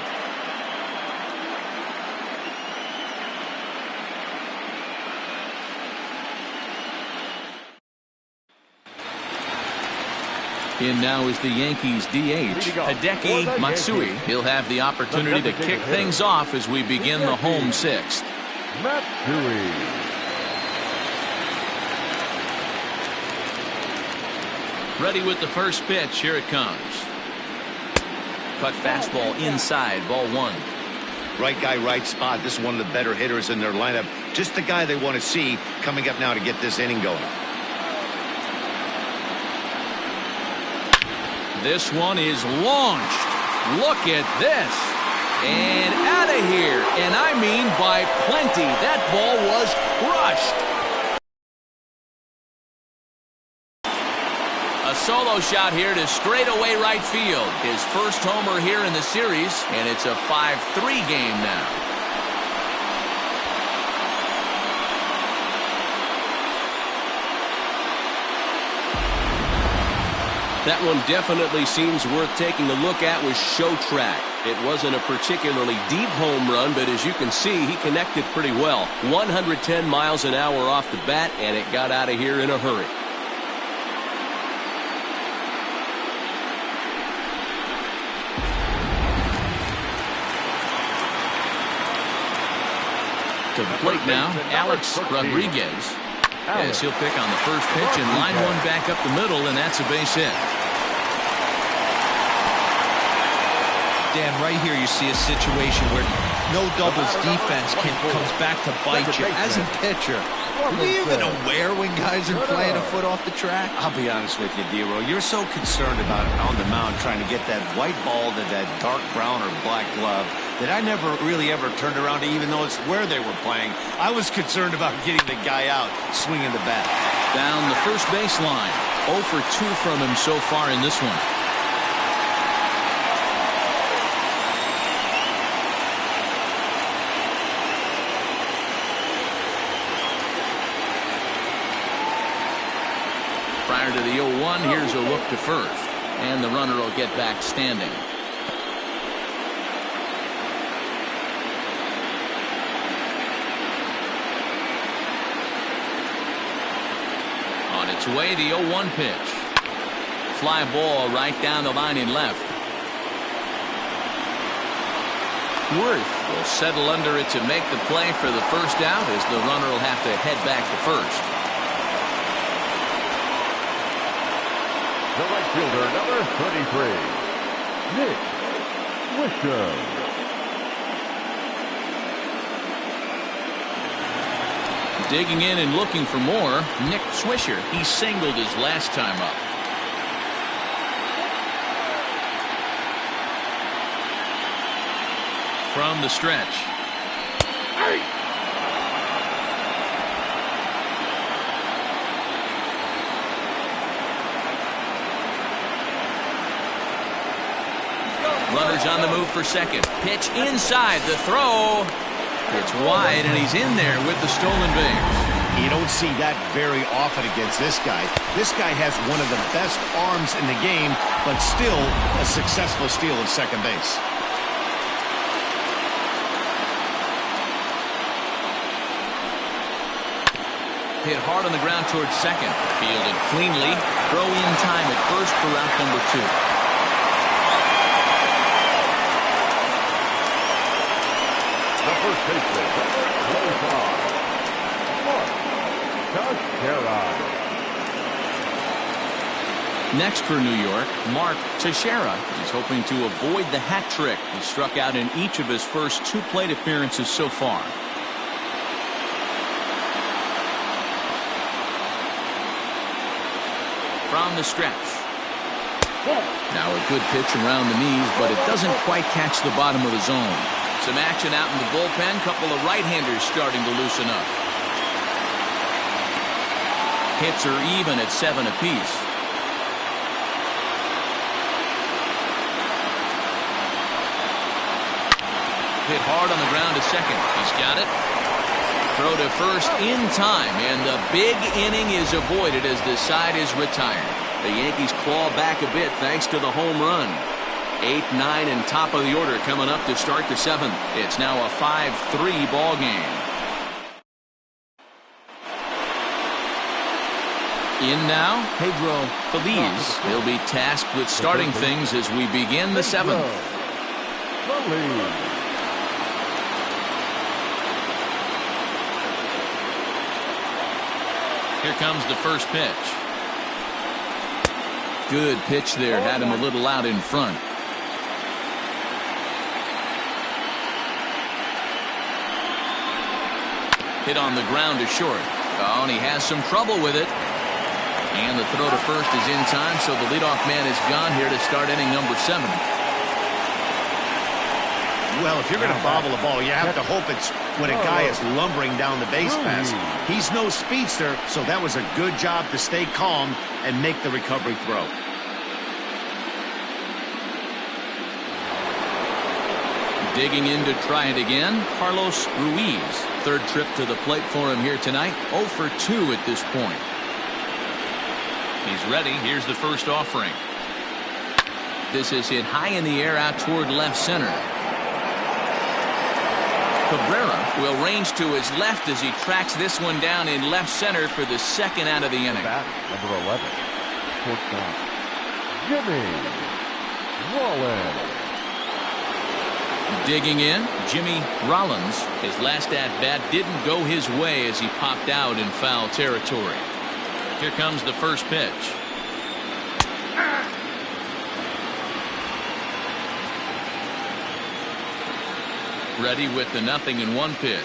In now is the Yankees DH, Hideki Matsui. He'll have the opportunity to kick things off as we begin the home 6th. Matsui. Ready with the first pitch. Here it comes. Cut fastball inside, ball 1. Right guy, right spot. This is one of the better hitters in their lineup. Just the guy they want to see coming up now to get this inning going. This one is launched. Look at this. And out of here. And I mean by plenty. That ball was crushed. A solo shot here to straightaway right field. His first homer here in the series, and it's a 5-3 game now. That one definitely seems worth taking a look at with Show Track. It wasn't a particularly deep home run, but as you can see, he connected pretty well. 110 miles an hour off the bat, and it got out of here in a hurry. To the plate now, Alex Rodriguez. Yes, he'll pick on the first pitch and line one back up the middle, and that's a base hit. Dan, right here you see a situation where no doubles defense comes back to bite you. As a pitcher, are you even aware when guys are playing a foot off the track? I'll be honest with you, D-Roll. You're so concerned about on the mound trying to get that white ball to that dark brown or black glove that I never really ever turned around to even notice where they were playing. I was concerned about getting the guy out swinging the bat. Down the first baseline. 0 for 2 from him so far in this one. Prior to the 0-1, here's a look to first. And the runner will get back standing. On its way, the 0-1 pitch. Fly ball right down the line in left. Worth will settle under it to make the play for the first out, as the runner will have to head back to first. The right fielder, number 33, Nick Wisham. Digging in and looking for more, Nick Swisher. He singled his last time up. From the stretch. Runners on the move for second. Pitch inside. The throw. It's wide, and he's in there with the stolen base. You don't see that very often against this guy. This guy has one of the best arms in the game, but still a successful steal of second base. Hit hard on the ground towards second. Fielded cleanly. Throw in time at first for route number 2. The first baseman, Next for New York, Mark Teixeira. He's hoping to avoid the hat trick. He struck out in each of his first 2 plate appearances so far. From the stretch. Now a good pitch around the knees, but it doesn't quite catch the bottom of the zone. Some action out in the bullpen. Couple of right-handers starting to loosen up. Hits are even at 7 apiece. Hit hard on the ground to second. He's got it. Throw to first in time, and the big inning is avoided as the side is retired. The Yankees claw back a bit thanks to the home run. 8, 9, and top of the order coming up to start the 7th. It's now a 5-3 ball game. In now, Pedro Phillies. He'll be tasked with starting things as we begin the 7th. Here comes the first pitch. Good pitch there. Had him a little out in front. Hit on the ground to short. Oh, and he has some trouble with it. And the throw to first is in time, so the leadoff man is gone here to start inning number 7. Well, if you're going to bobble a ball, you have to hope it's when a guy is lumbering down the base pass. He's no speedster, so that was a good job to stay calm and make the recovery throw. Digging in to try it again, Carlos Ruiz. Third trip to the plate for him here tonight. 0 for 2 at this point. He's ready. Here's the first offering. This is hit high in the air out toward left center. Cabrera will range to his left as he tracks this one down in left center for the second out of the inning. Number 11, shortstop, Jimmy Rollins. Digging in, Jimmy Rollins. His last at-bat didn't go his way as he popped out in foul territory. Here comes the first pitch. Ready with the 0-1 pitch.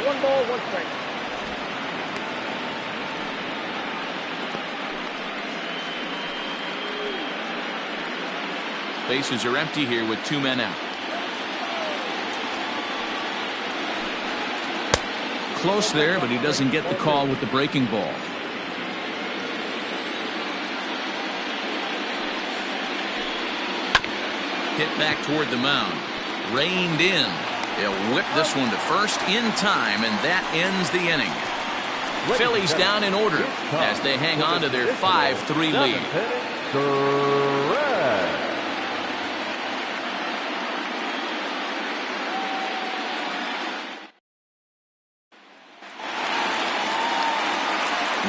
1 ball, 1 strike. Bases are empty here with 2 men out. Close there, but he doesn't get the call with the breaking ball. Hit back toward the mound. Reined in. They'll whip this one to first in time, and that ends the inning. Phillies down in order as they hang on to their 5-3 lead.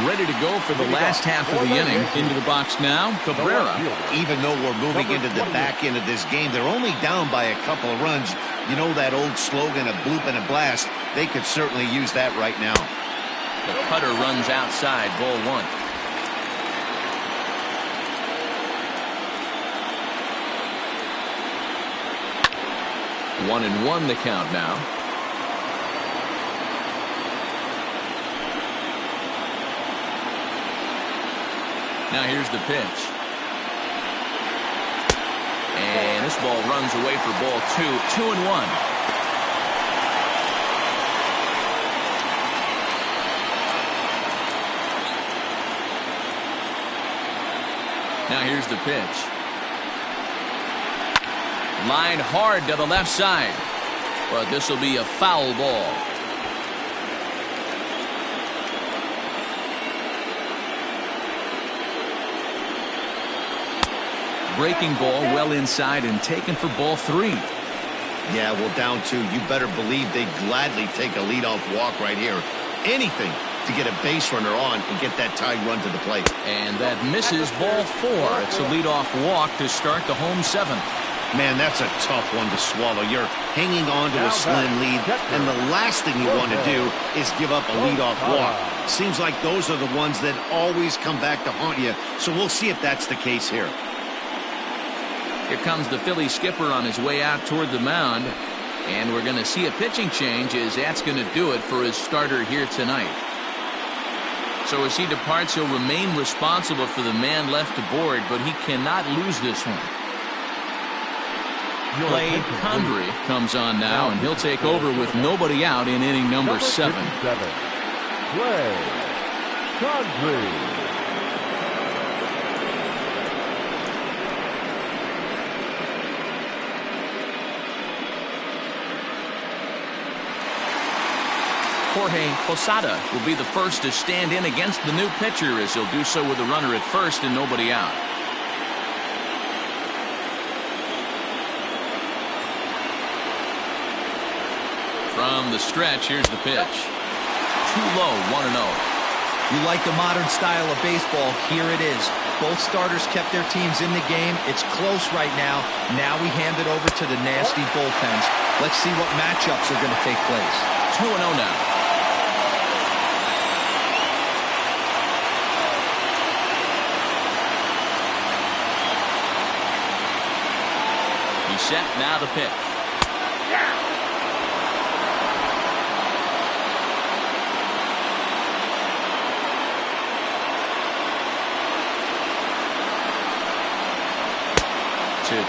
Ready to go for the last half of the inning. Into the box now, Cabrera. Even though we're moving into the back end of this game, they're only down by a couple of runs. You know that old slogan, a bloop and a blast? They could certainly use that right now. The cutter runs outside, ball 1. One and 1 the count now. Now here's the pitch. And this ball runs away for ball 2. 2-1. Now here's the pitch. Line hard to the left side. But this will be a foul ball. Breaking ball well inside and taken for ball 3. Yeah, well, down 2. You better believe they'd gladly take a leadoff walk right here. Anything to get a base runner on and get that tied run to the plate. And that misses ball 4. It's a leadoff walk to start the home 7th. Man, that's a tough one to swallow. You're hanging on to a slim lead, and the last thing you want to do is give up a leadoff walk. Seems like those are the ones that always come back to haunt you, so we'll see if that's the case here. Here comes the Philly skipper on his way out toward the mound. And we're going to see a pitching change as that's going to do it for his starter here tonight. So as he departs, he'll remain responsible for the man left aboard, but he cannot lose this one. Clay Condry comes on now, and he'll take over with nobody out in inning number 7. Clay Condry. Jorge Posada will be the first to stand in against the new pitcher, as he'll do so with a runner at first and nobody out. From the stretch, here's the pitch. Too low, 1-0. You like the modern style of baseball, here it is. Both starters kept their teams in the game. It's close right now. Now we hand it over to the nasty bullpens. Let's see what matchups are going to take place. 2-0 now. He's set, now the pitch.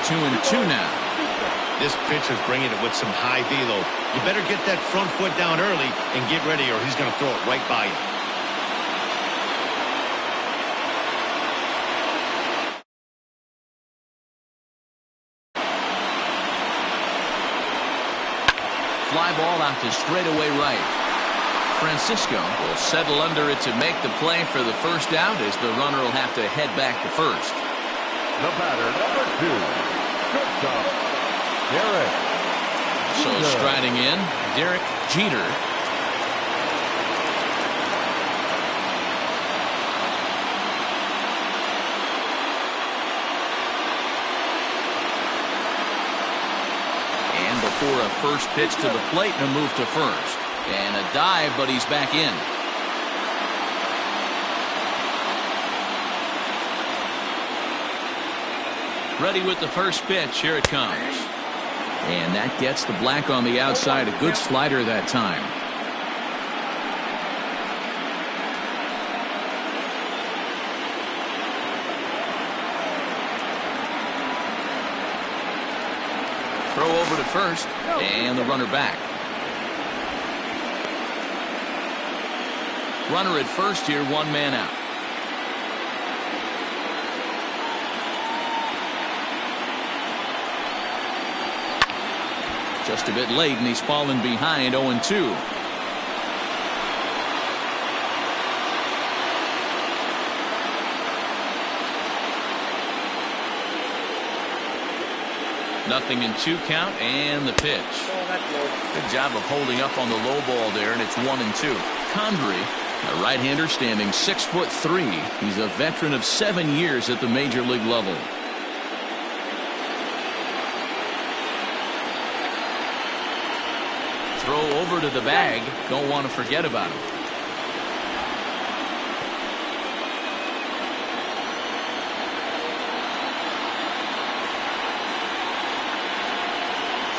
2-2 now. This pitcher's bringing it with some high velo. You better get that front foot down early and get ready, or he's going to throw it right by you. Fly ball out to straightaway right. Francisco will settle under it to make the play for the first out, as the runner will have to head back to first. The batter, number 2, shortstop, Derek So Jeter. striding in, Derek Jeter. And before a first pitch to the plate and a move to first. And a dive, but he's back in. Ready with the first pitch. Here it comes. And that gets the black on the outside. A good slider that time. Throw over to first. And the runner back. Runner at first here, one man out. Just a bit late, and he's fallen behind 0-2. Nothing in 2 count, and the pitch. Good job of holding up on the low ball there, and it's 1-2. Condrey, a right-hander standing 6'3". He's a veteran of 7 years at the major league level. Throw over to the bag. Don't want to forget about him.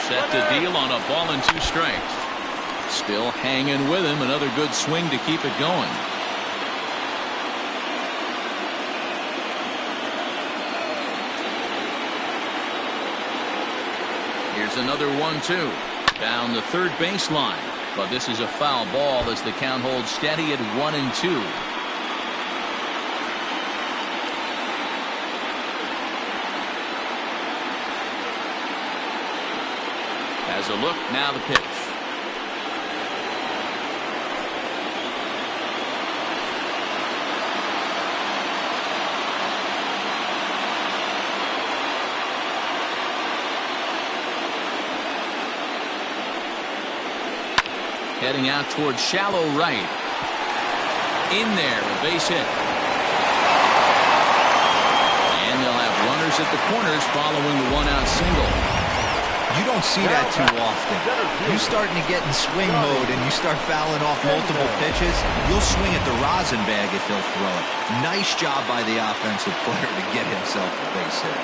Set to deal on a ball and 2 strikes. Still hanging with him. Another good swing to keep it going. Here's another 1-2. Down the third baseline. But this is a foul ball as the count holds steady at 1-2. Has a look, now the pitch. Heading out towards shallow right. In there, a base hit. And they'll have runners at the corners following the 1-out single. You don't see that too often. You starting to get in swing mode and you start fouling off multiple pitches, you'll swing at the rosin bag if he'll throw it. Nice job by the offensive player to get himself a base hit.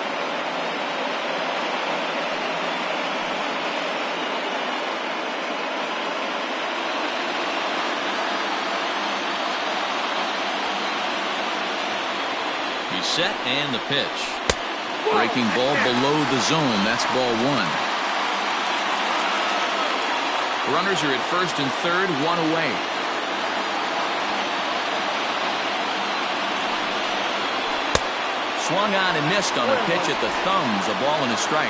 He's set and the pitch. Breaking ball below the zone. That's ball 1. Runners are at first and third, 1 away. Swung on and missed on a pitch at the thumbs. A ball and a strike.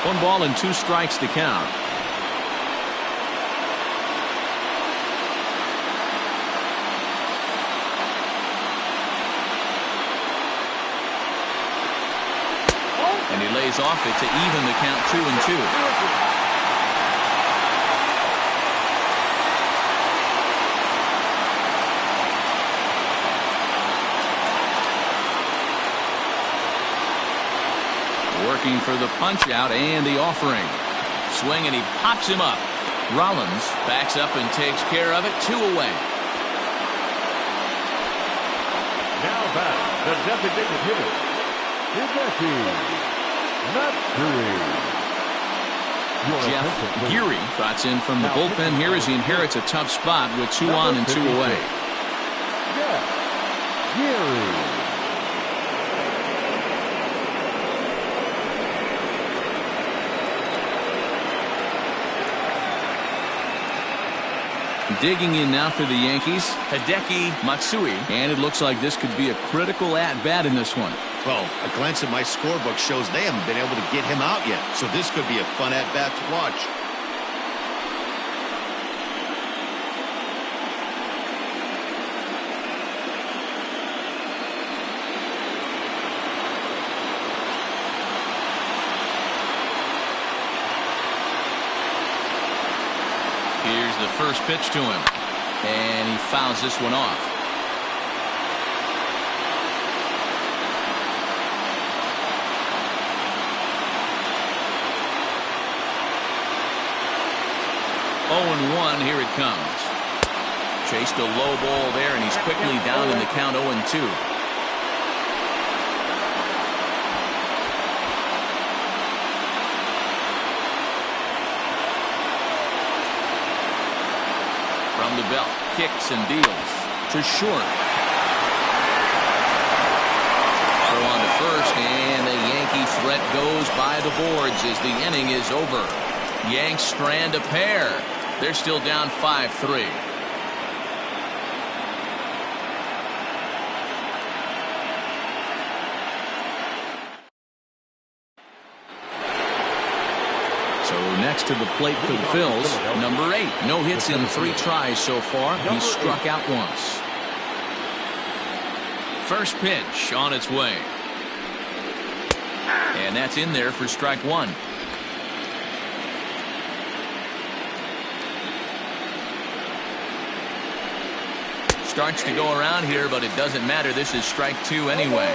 One ball and 2 strikes to count. And he lays off it to even the count 2-2. Working for the punch out and the offering. Swing and he pops him up. Rollins backs up and takes care of it. 2 away. Now back, the designated hitter, Hideki Matsui. Jeff Geary trots in from the bullpen here as he inherits a tough spot with 2 on and 2 away. Jeff Geary. Digging in now for the Yankees, Hideki Matsui. And it looks like this could be a critical at-bat in this one. Well, a glance at my scorebook shows they haven't been able to get him out yet. So this could be a fun at-bat to watch. Here's the first pitch to him. And he fouls this one off. Oh, 1, here it comes. Chased a low ball there, and he's quickly down in the count 0-2. From the belt, kicks and deals to short. Throw on to first, and the Yankee threat goes by the boards as the inning is over. Yanks strand a pair. They're still down 5-3. Next to the plate for the Phillies, number 8. No hits in 3 tries so far. He's struck out once. First pitch on its way. And that's in there for strike 1. Starts to go around here, but it doesn't matter. This is strike 2 anyway.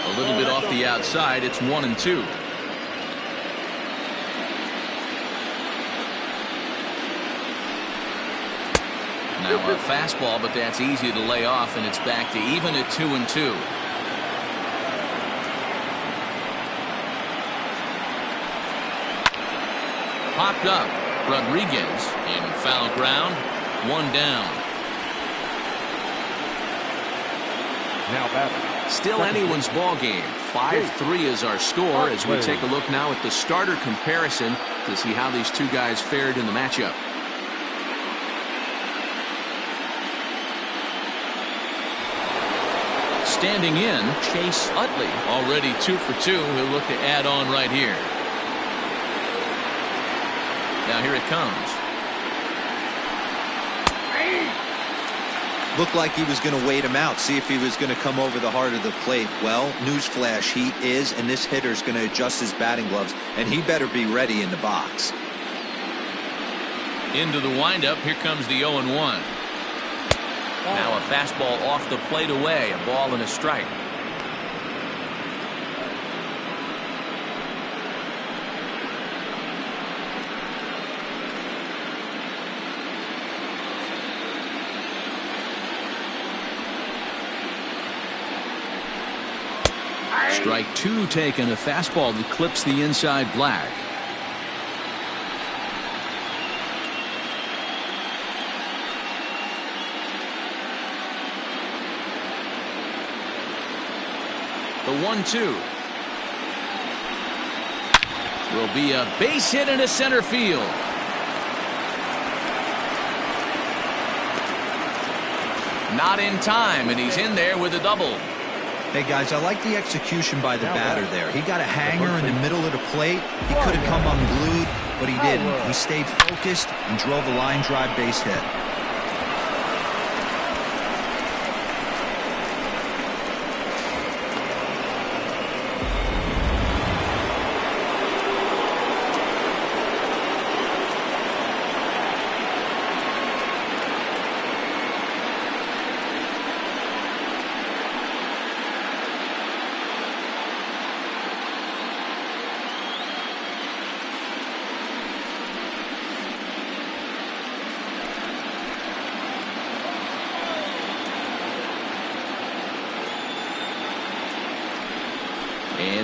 A little bit off the outside. It's 1-2. Now a fastball, but that's easy to lay off, and it's back to even at 2-2. Popped up. Rodriguez in foul ground. 1 down. Now batting. Still anyone's ball game. 5-3 is our score as we take a look now at the starter comparison to see how these two guys fared in the matchup. Standing in, Chase Utley, already 2 for 2. He'll look to add on right here. Now here it comes. Looked like he was going to wait him out, see if he was going to come over the heart of the plate. Well, newsflash, he is, and this hitter's going to adjust his batting gloves, and he better be ready in the box. Into the windup, here comes the 0-1. Now a fastball off the plate away, a ball and a strike. Strike 2 taken, a fastball that clips the inside black. The 1-2 will be a base hit into center field. Not in time, and he's in there with a double. Hey guys, I like the execution by the batter there. He got a hanger in the middle of the plate. He could have come unglued, but he didn't. He stayed focused and drove a line drive base hit.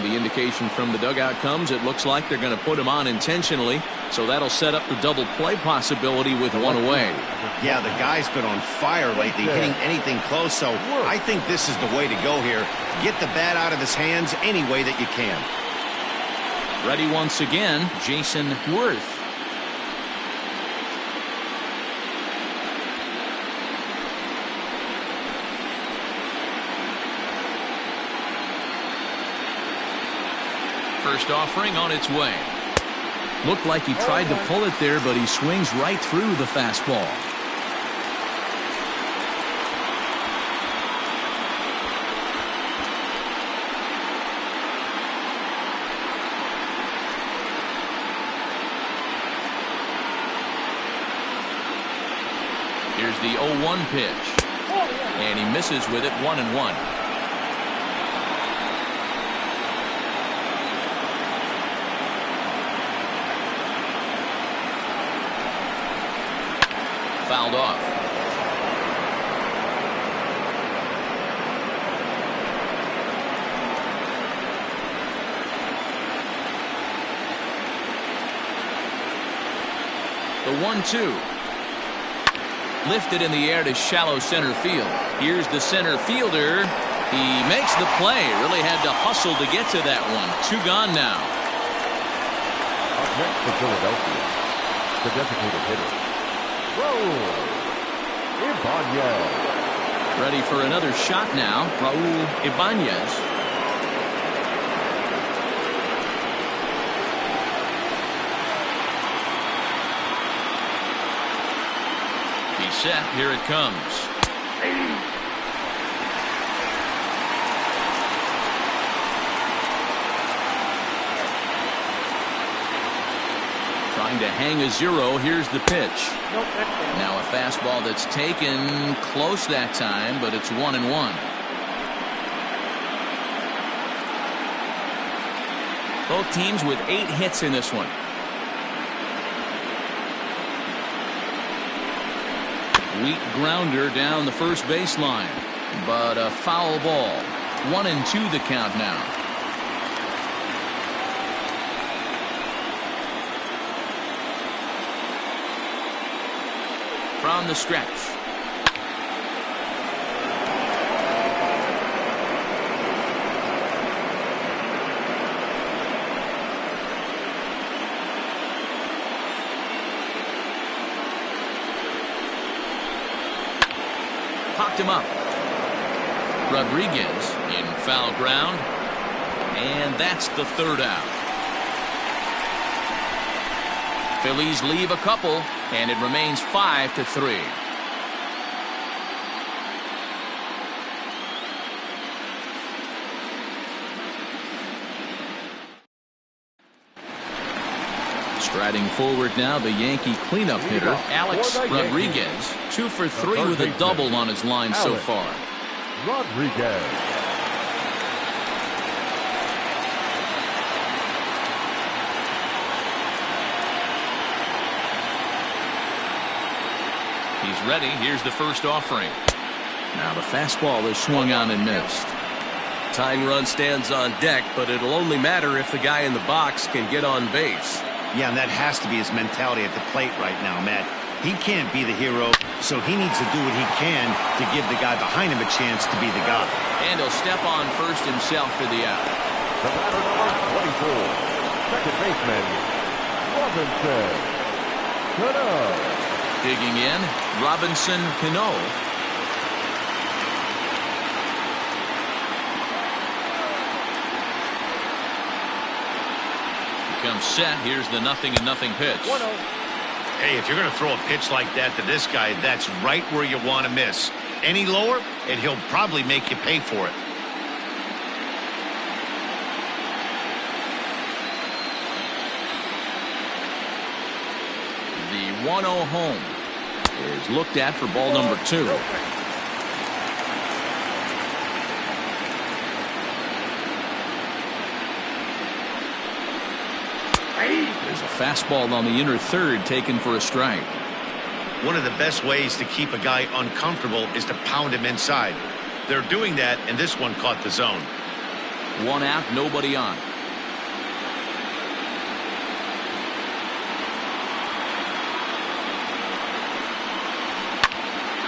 And the indication from the dugout comes, it looks like they're going to put him on intentionally. So that'll set up the double play possibility with one away. Yeah, the guy's been on fire lately, hitting anything close. So I think this is the way to go here. Get the bat out of his hands any way that you can. Ready once again, Jason Worth. First offering on its way. Looked like he tried to pull it there, but he swings right through the fastball. Here's the 0-1 pitch. And he misses with it, 1-1. Fouled off. The 1-2. Lifted in the air to shallow center field. Here's the center fielder. He makes the play. Really had to hustle to get to that one. 2 gone now. Up next for Philadelphia, the designated hitter, Raul Ibanez. Ready for another shot now, Raul Ibanez. He's set. Here it comes. Trying to hang a 0. Here's the pitch. Now a fastball that's taken close that time, but it's 1-1. Both teams with 8 hits in this one. Weak grounder down the first baseline, but a foul ball. 1-2 the count now. From the stretch. Popped him up. Rodriguez in foul ground. And that's the 3rd out. Phillies leave a couple, and it remains 5-3. Striding forward now, the Yankee cleanup hitter, Alex Rodriguez. 2 for 3 with a double on his line so far. Rodriguez. He's ready. Here's the first offering. Now the fastball is swung on and missed. Tying run stands on deck, but it'll only matter if the guy in the box can get on base. Yeah, and that has to be his mentality at the plate right now, Matt. He can't be the hero, so he needs to do what he can to give the guy behind him a chance to be the guy. And he'll step on first himself for the out. The batter number 24, second baseman, Robinson Cano. Digging in, Robinson Cano. Becomes set. Here's the 0-0 pitch. Hey, if you're going to throw a pitch like that to this guy, that's right where you want to miss. Any lower, and he'll probably make you pay for it. The 1-0 home is looked at for ball number 2. There's a fastball on the inner third taken for a strike. One of the best ways to keep a guy uncomfortable is to pound him inside. They're doing that, and this one caught the zone. 1 out, nobody on.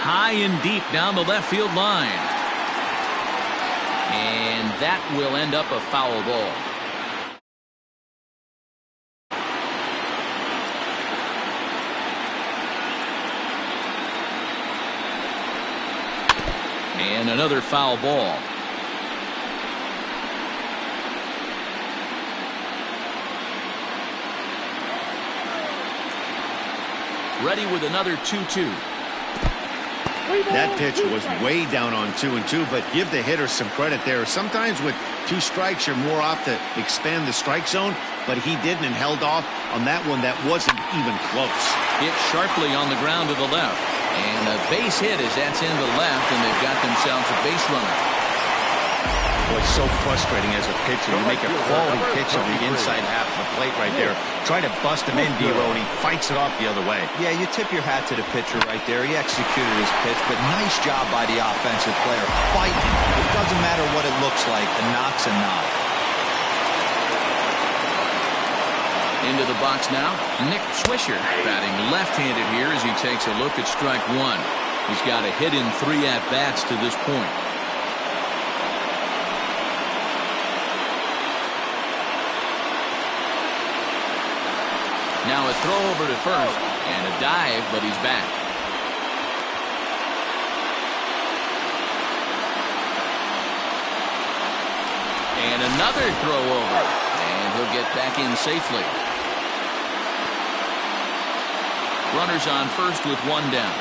High and deep down the left field line. And that will end up a foul ball. And another foul ball. Ready with another 2-2. That pitch was way down on 2-2, but give the hitter some credit there. Sometimes with 2 strikes, you're more apt to expand the strike zone, but he didn't and held off on that one that wasn't even close. Hit sharply on the ground to the left. And a base hit as that's in the left, and they've got themselves a base runner. Boy, it's so frustrating as a pitcher. You make a quality pitch on the inside half of the plate right there. Try to bust him in, D-Row, and he fights it off the other way. Yeah, you tip your hat to the pitcher right there. He executed his pitch, but nice job by the offensive player. Fighting. It doesn't matter what it looks like. A knock's a knock. Into the box now, Nick Swisher batting left-handed here as he takes a look at strike 1. He's got a hit in 3 at-bats to this point. Now a throw over to first and a dive, but he's back. And another throw over, and he'll get back in safely. Runners on first with 1 down.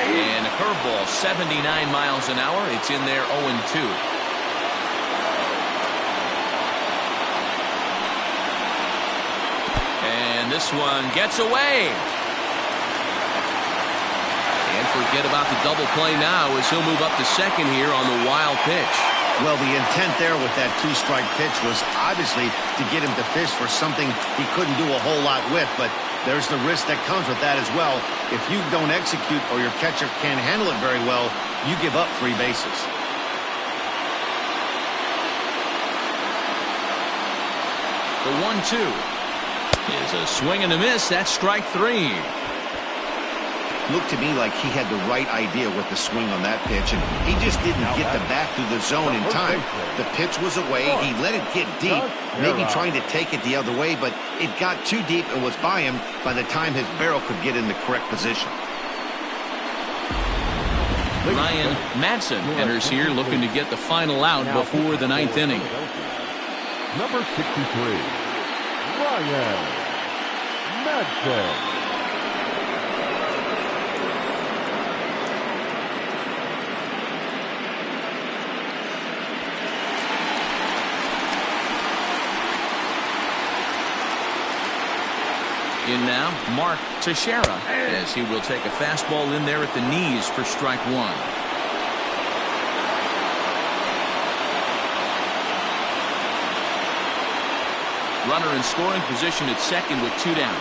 And a curveball, 79 miles an hour. It's in there, 0-2. And this one gets away. And forget about the double play now as he'll move up to second here on the wild pitch. Well, the intent there with that 2-strike pitch was obviously to get him to fish for something he couldn't do a whole lot with, but there's the risk that comes with that as well. If you don't execute or your catcher can't handle it very well, you give up 3 bases. The 1-2 is a swing and a miss. That's strike 3. Looked to me like he had the right idea with the swing on that pitch, and he just didn't get the bat through the zone in time. The pitch was away. He let it get deep, maybe trying to take it the other way, but it got too deep and was by him by the time his barrel could get in the correct position. Ryan Madsen enters here looking to get the final out before the 9th inning. Number 63, Ryan Madsen. In now, Mark Teixeira, as he will take a fastball in there at the knees for strike 1. Runner in scoring position at second with 2 down.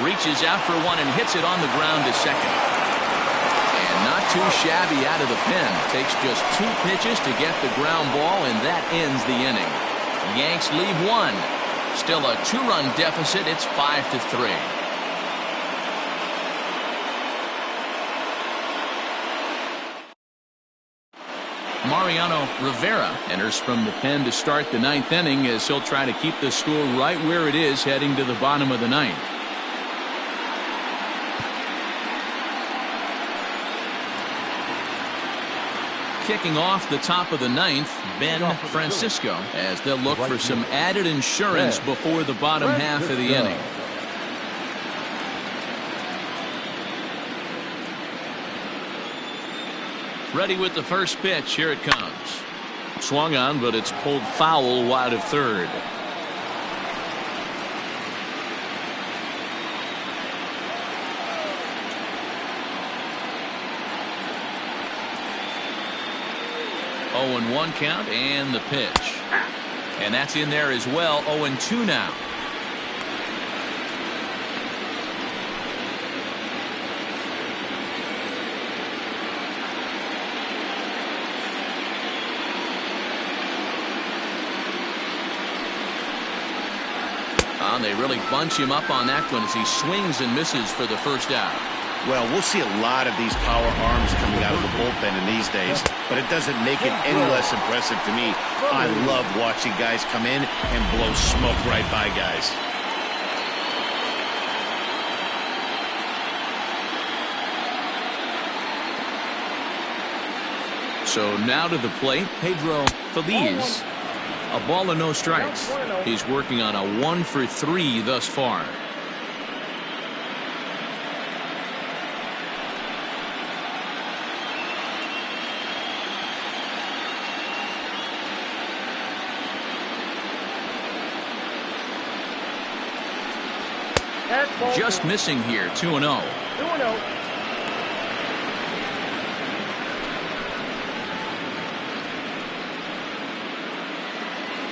Reaches out for one and hits it on the ground to second. And not too shabby out of the pen. Takes just 2 pitches to get the ground ball, and that ends the inning. Yanks lead 1. Still a 2-run deficit. It's 5-3. Mariano Rivera enters from the pen to start the 9th inning as he'll try to keep the score right where it is heading to the bottom of the 9th. Kicking off the top of the 9th, Ben Francisco, as they'll look for some added insurance before the bottom half of the inning. Ready with the first pitch. Here it comes. Swung on, but it's pulled foul wide of third. Oh, and 1 count, and the pitch. And that's in there as well. 0-2 now. And they really bunch him up on that one as he swings and misses for the first out. Well, we'll see a lot of these power arms coming out of the bullpen in these days, but it doesn't make it any less impressive to me. I love watching guys come in and blow smoke right by guys. So now to the plate, Pedro Phillies. A ball and no strikes. He's working on a 1-for-3 thus far. Just missing here, 2-0. 2-0.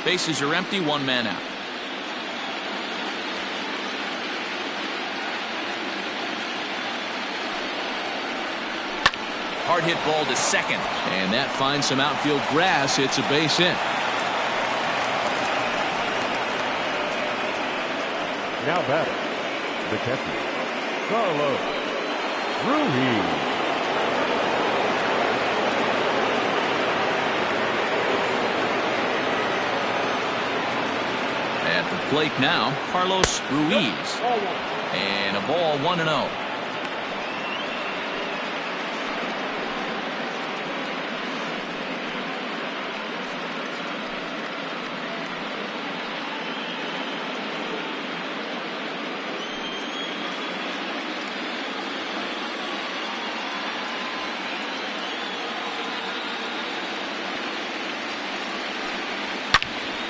Bases are empty, one man out. Hard hit ball to second. And that finds some outfield grass. It's a base hit. Now batting, the catcher, Carlos Ruiz. At the plate now, Carlos Ruiz. And a ball 1-0.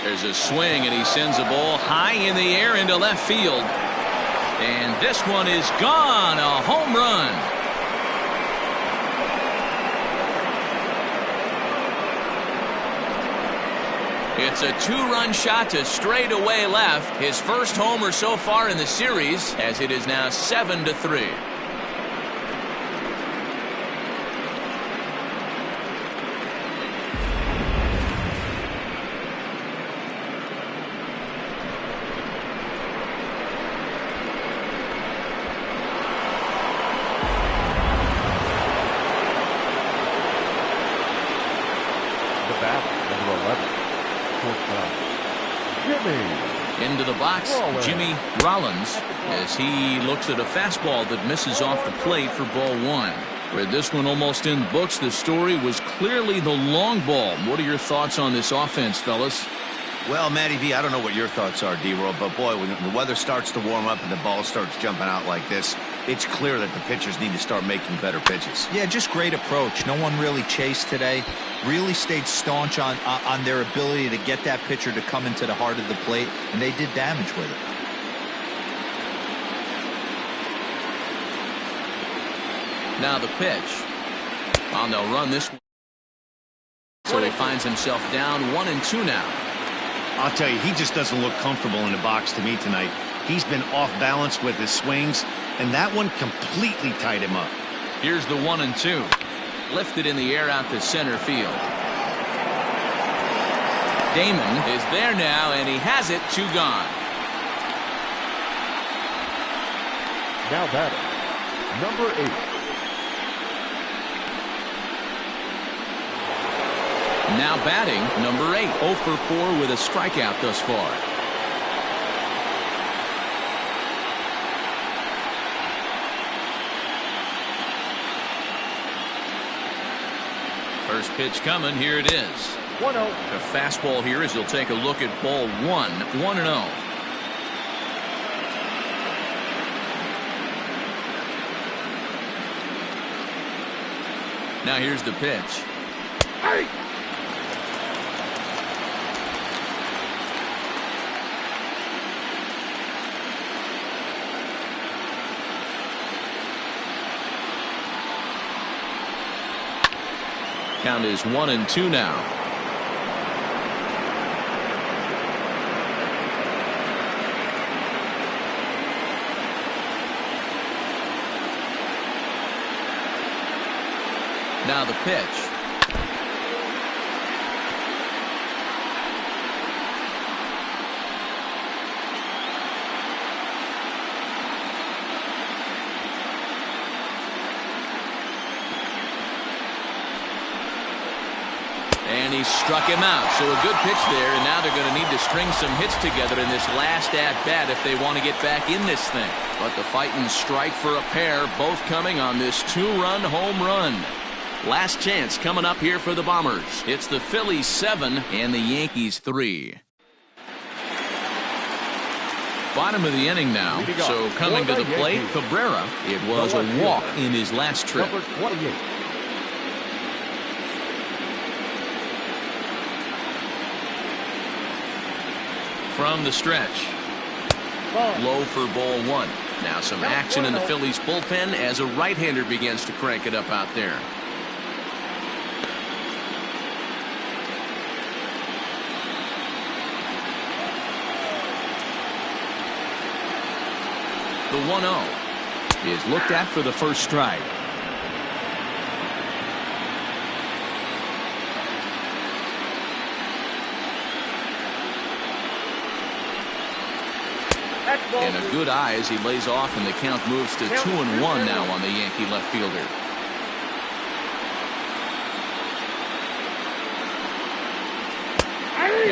There's a swing, and he sends a ball high in the air into left field. And this one is gone. A home run. It's a two-run shot to straightaway left. His first homer so far in the series, as it is now 7-3. Into the box, Jimmy Rollins, as he looks at a fastball that misses off the plate for ball one. With this one almost in books, the story was clearly the long ball. What are your thoughts on this offense, fellas? Well, Matty V, I don't know what your thoughts are, D-Roll, but boy, when the weather starts to warm up and the ball starts jumping out like this, it's clear that the pitchers need to start making better pitches. Yeah, just great approach. No one really chased today. Really stayed staunch on their ability to get that pitcher to come into the heart of the plate, and they did damage with it. Now the pitch. Oh, they'll run this one. So he finds himself down 1-2 now. I'll tell you, he just doesn't look comfortable in the box to me tonight. He's been off balance with his swings, and that one completely tied him up. Here's the 1-2. Lifted in the air out to center field. Damon is there now, and he has it. 2 gone. Now batting, number 8. Now batting, number 8. 0 for 4 with a strikeout thus far. First pitch coming. Here it is. 1-0. A fastball here as he'll take a look at ball 1. 1-0. Now here's the pitch. Hey! Count is 1-2 now. Now the pitch. And he struck him out. So a good pitch there, and now they're going to need to string some hits together in this last at-bat if they want to get back in this thing. But the fighting strike for a pair, both coming on this 2-run home run. Last chance coming up here for the Bombers. It's the Phillies 7 and the Yankees 3. Bottom of the inning now. So coming to the plate, Cabrera. It was a walk in his last trip. Number 28. From the stretch. Low for ball 1. Now some action in the Phillies bullpen as a right-hander begins to crank it up out there. The 1-0 is looked at for the first strike. And a good eye as he lays off, and the count moves to 2-1 now on the Yankee left fielder.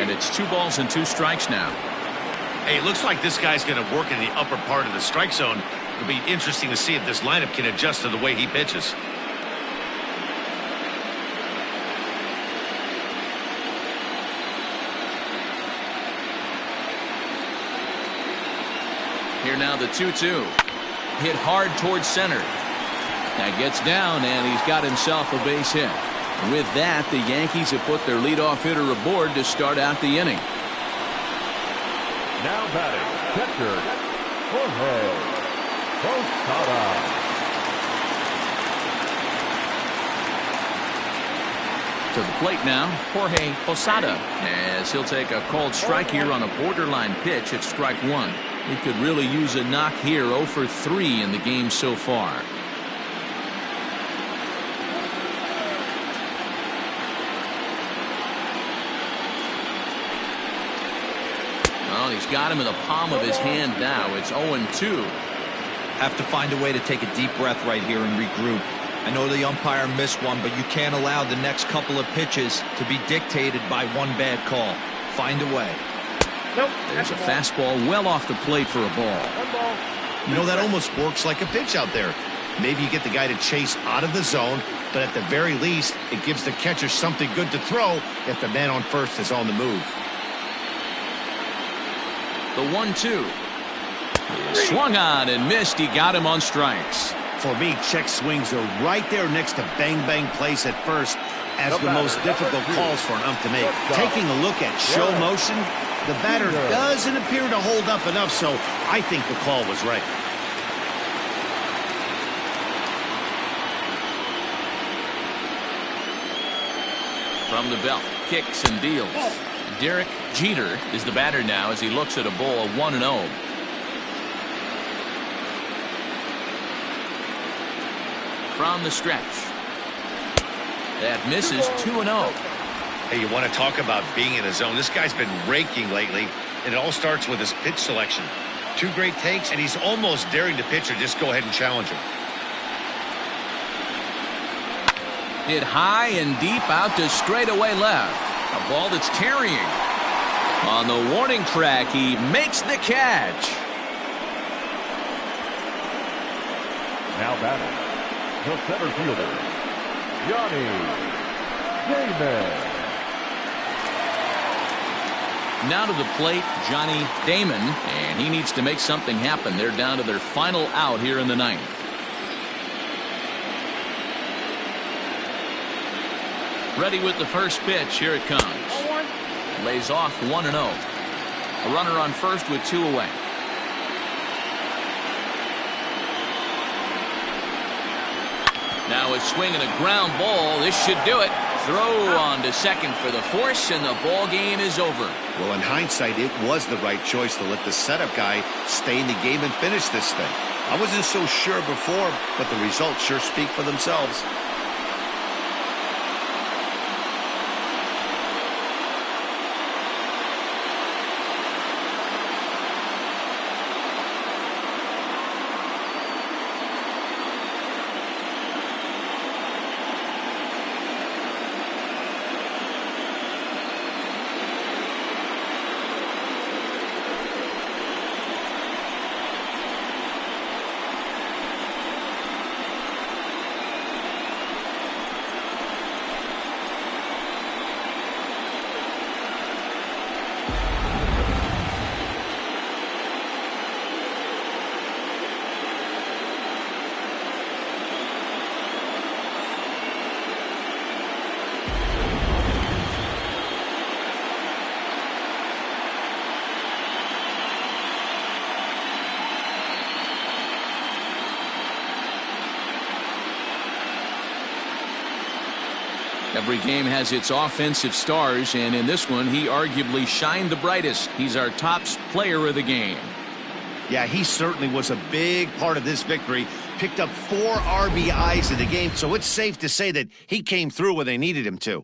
And it's 2 balls and 2 strikes now. Hey, it looks like this guy's going to work in the upper part of the strike zone. It'll be interesting to see if this lineup can adjust to the way he pitches. Here now the 2-2. Hit hard towards center. That gets down, and he's got himself a base hit. With that, the Yankees have put their leadoff hitter aboard to start out the inning. Now batting, catcher, Jorge Posada. To the plate now, Jorge Posada, as he'll take a called strike here on a borderline pitch at strike 1. He could really use a knock here. 0 for 3 in the game so far. Well, he's got him in the palm of his hand now. It's 0-2. Have to find a way to take a deep breath right here and regroup. I know the umpire missed one, but you can't allow the next couple of pitches to be dictated by one bad call. Find a way. Nope. There's a fastball well off the plate for a ball. You know, that almost works like a pitch out there. Maybe you get the guy to chase out of the zone, but at the very least, it gives the catcher something good to throw if the man on first is on the move. The 1-2. Swung on and missed. He got him on strikes. For me, check swings are right there next to bang-bang plays at first as the most difficult calls for an ump to make. Taking a look at show motion, the batter doesn't appear to hold up enough, so I think the call was right. From the belt, kicks and deals. Derek Jeter is the batter now as he looks at a ball 1-0. From the stretch. That misses 2-0. Hey, you want to talk about being in a zone? This guy's been raking lately, and it all starts with his pitch selection. 2 great takes, and he's almost daring the pitcher just go ahead and challenge him. Hit high and deep out to straightaway left. A ball that's carrying. On the warning track, he makes the catch. Now batting, the center fielder, Johnny Damon. Now to the plate, Johnny Damon, and he needs to make something happen. They're down to their final out here in the 9th. Ready with the first pitch. Here it comes. Lays off 1-0. A runner on first with 2 away. Now it's swinging a ground ball. This should do it. Throw on to second for the force, and the ball game is over. Well, in hindsight, it was the right choice to let the setup guy stay in the game and finish this thing. I wasn't so sure before, but the results sure speak for themselves. Every game has its offensive stars, and in this one, he arguably shined the brightest. He's our top player of the game. Yeah, he certainly was a big part of this victory. Picked up 4 RBIs in the game, so it's safe to say that he came through when they needed him to.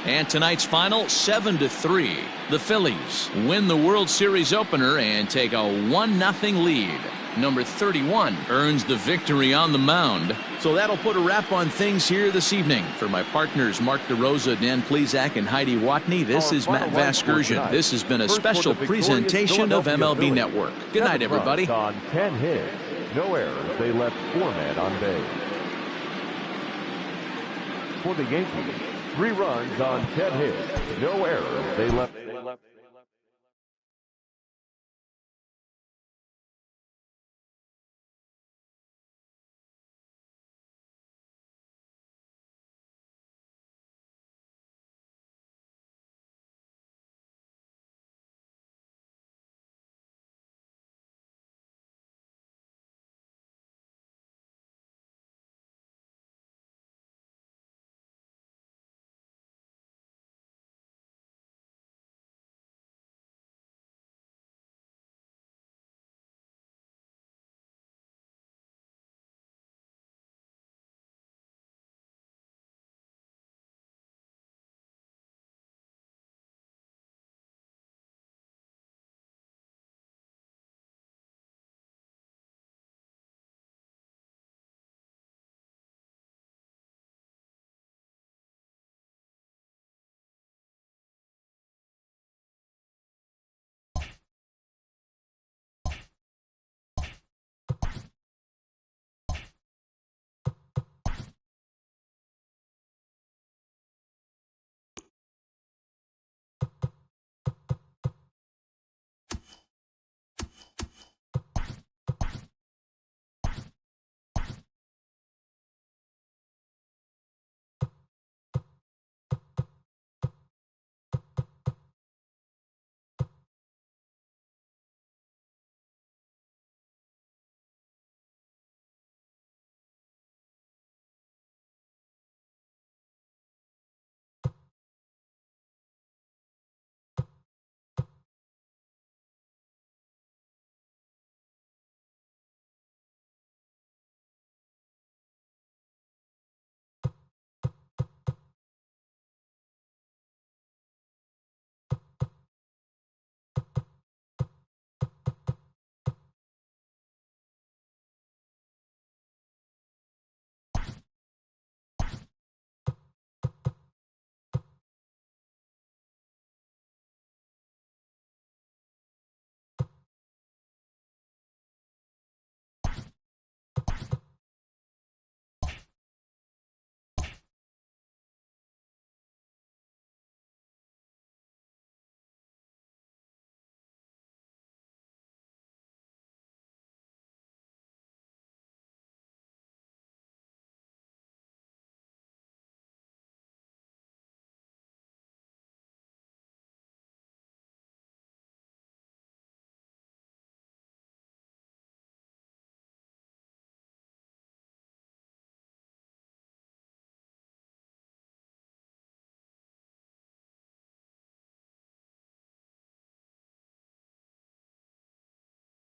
And tonight's final, 7-3. The Phillies win the World Series opener and take a 1-0 lead. Number 31 earns the victory on the mound. So that'll put a wrap on things here this evening. For my partners, Mark DeRosa, Dan Plezak, and Heidi Watney, this is Matt Vasgersian. This has been a special presentation of MLB Network. Good night, everybody. On 10 hits, no errors. They left 4 men on base. For the Yankees, 3 runs on 10 hits, no errors. They left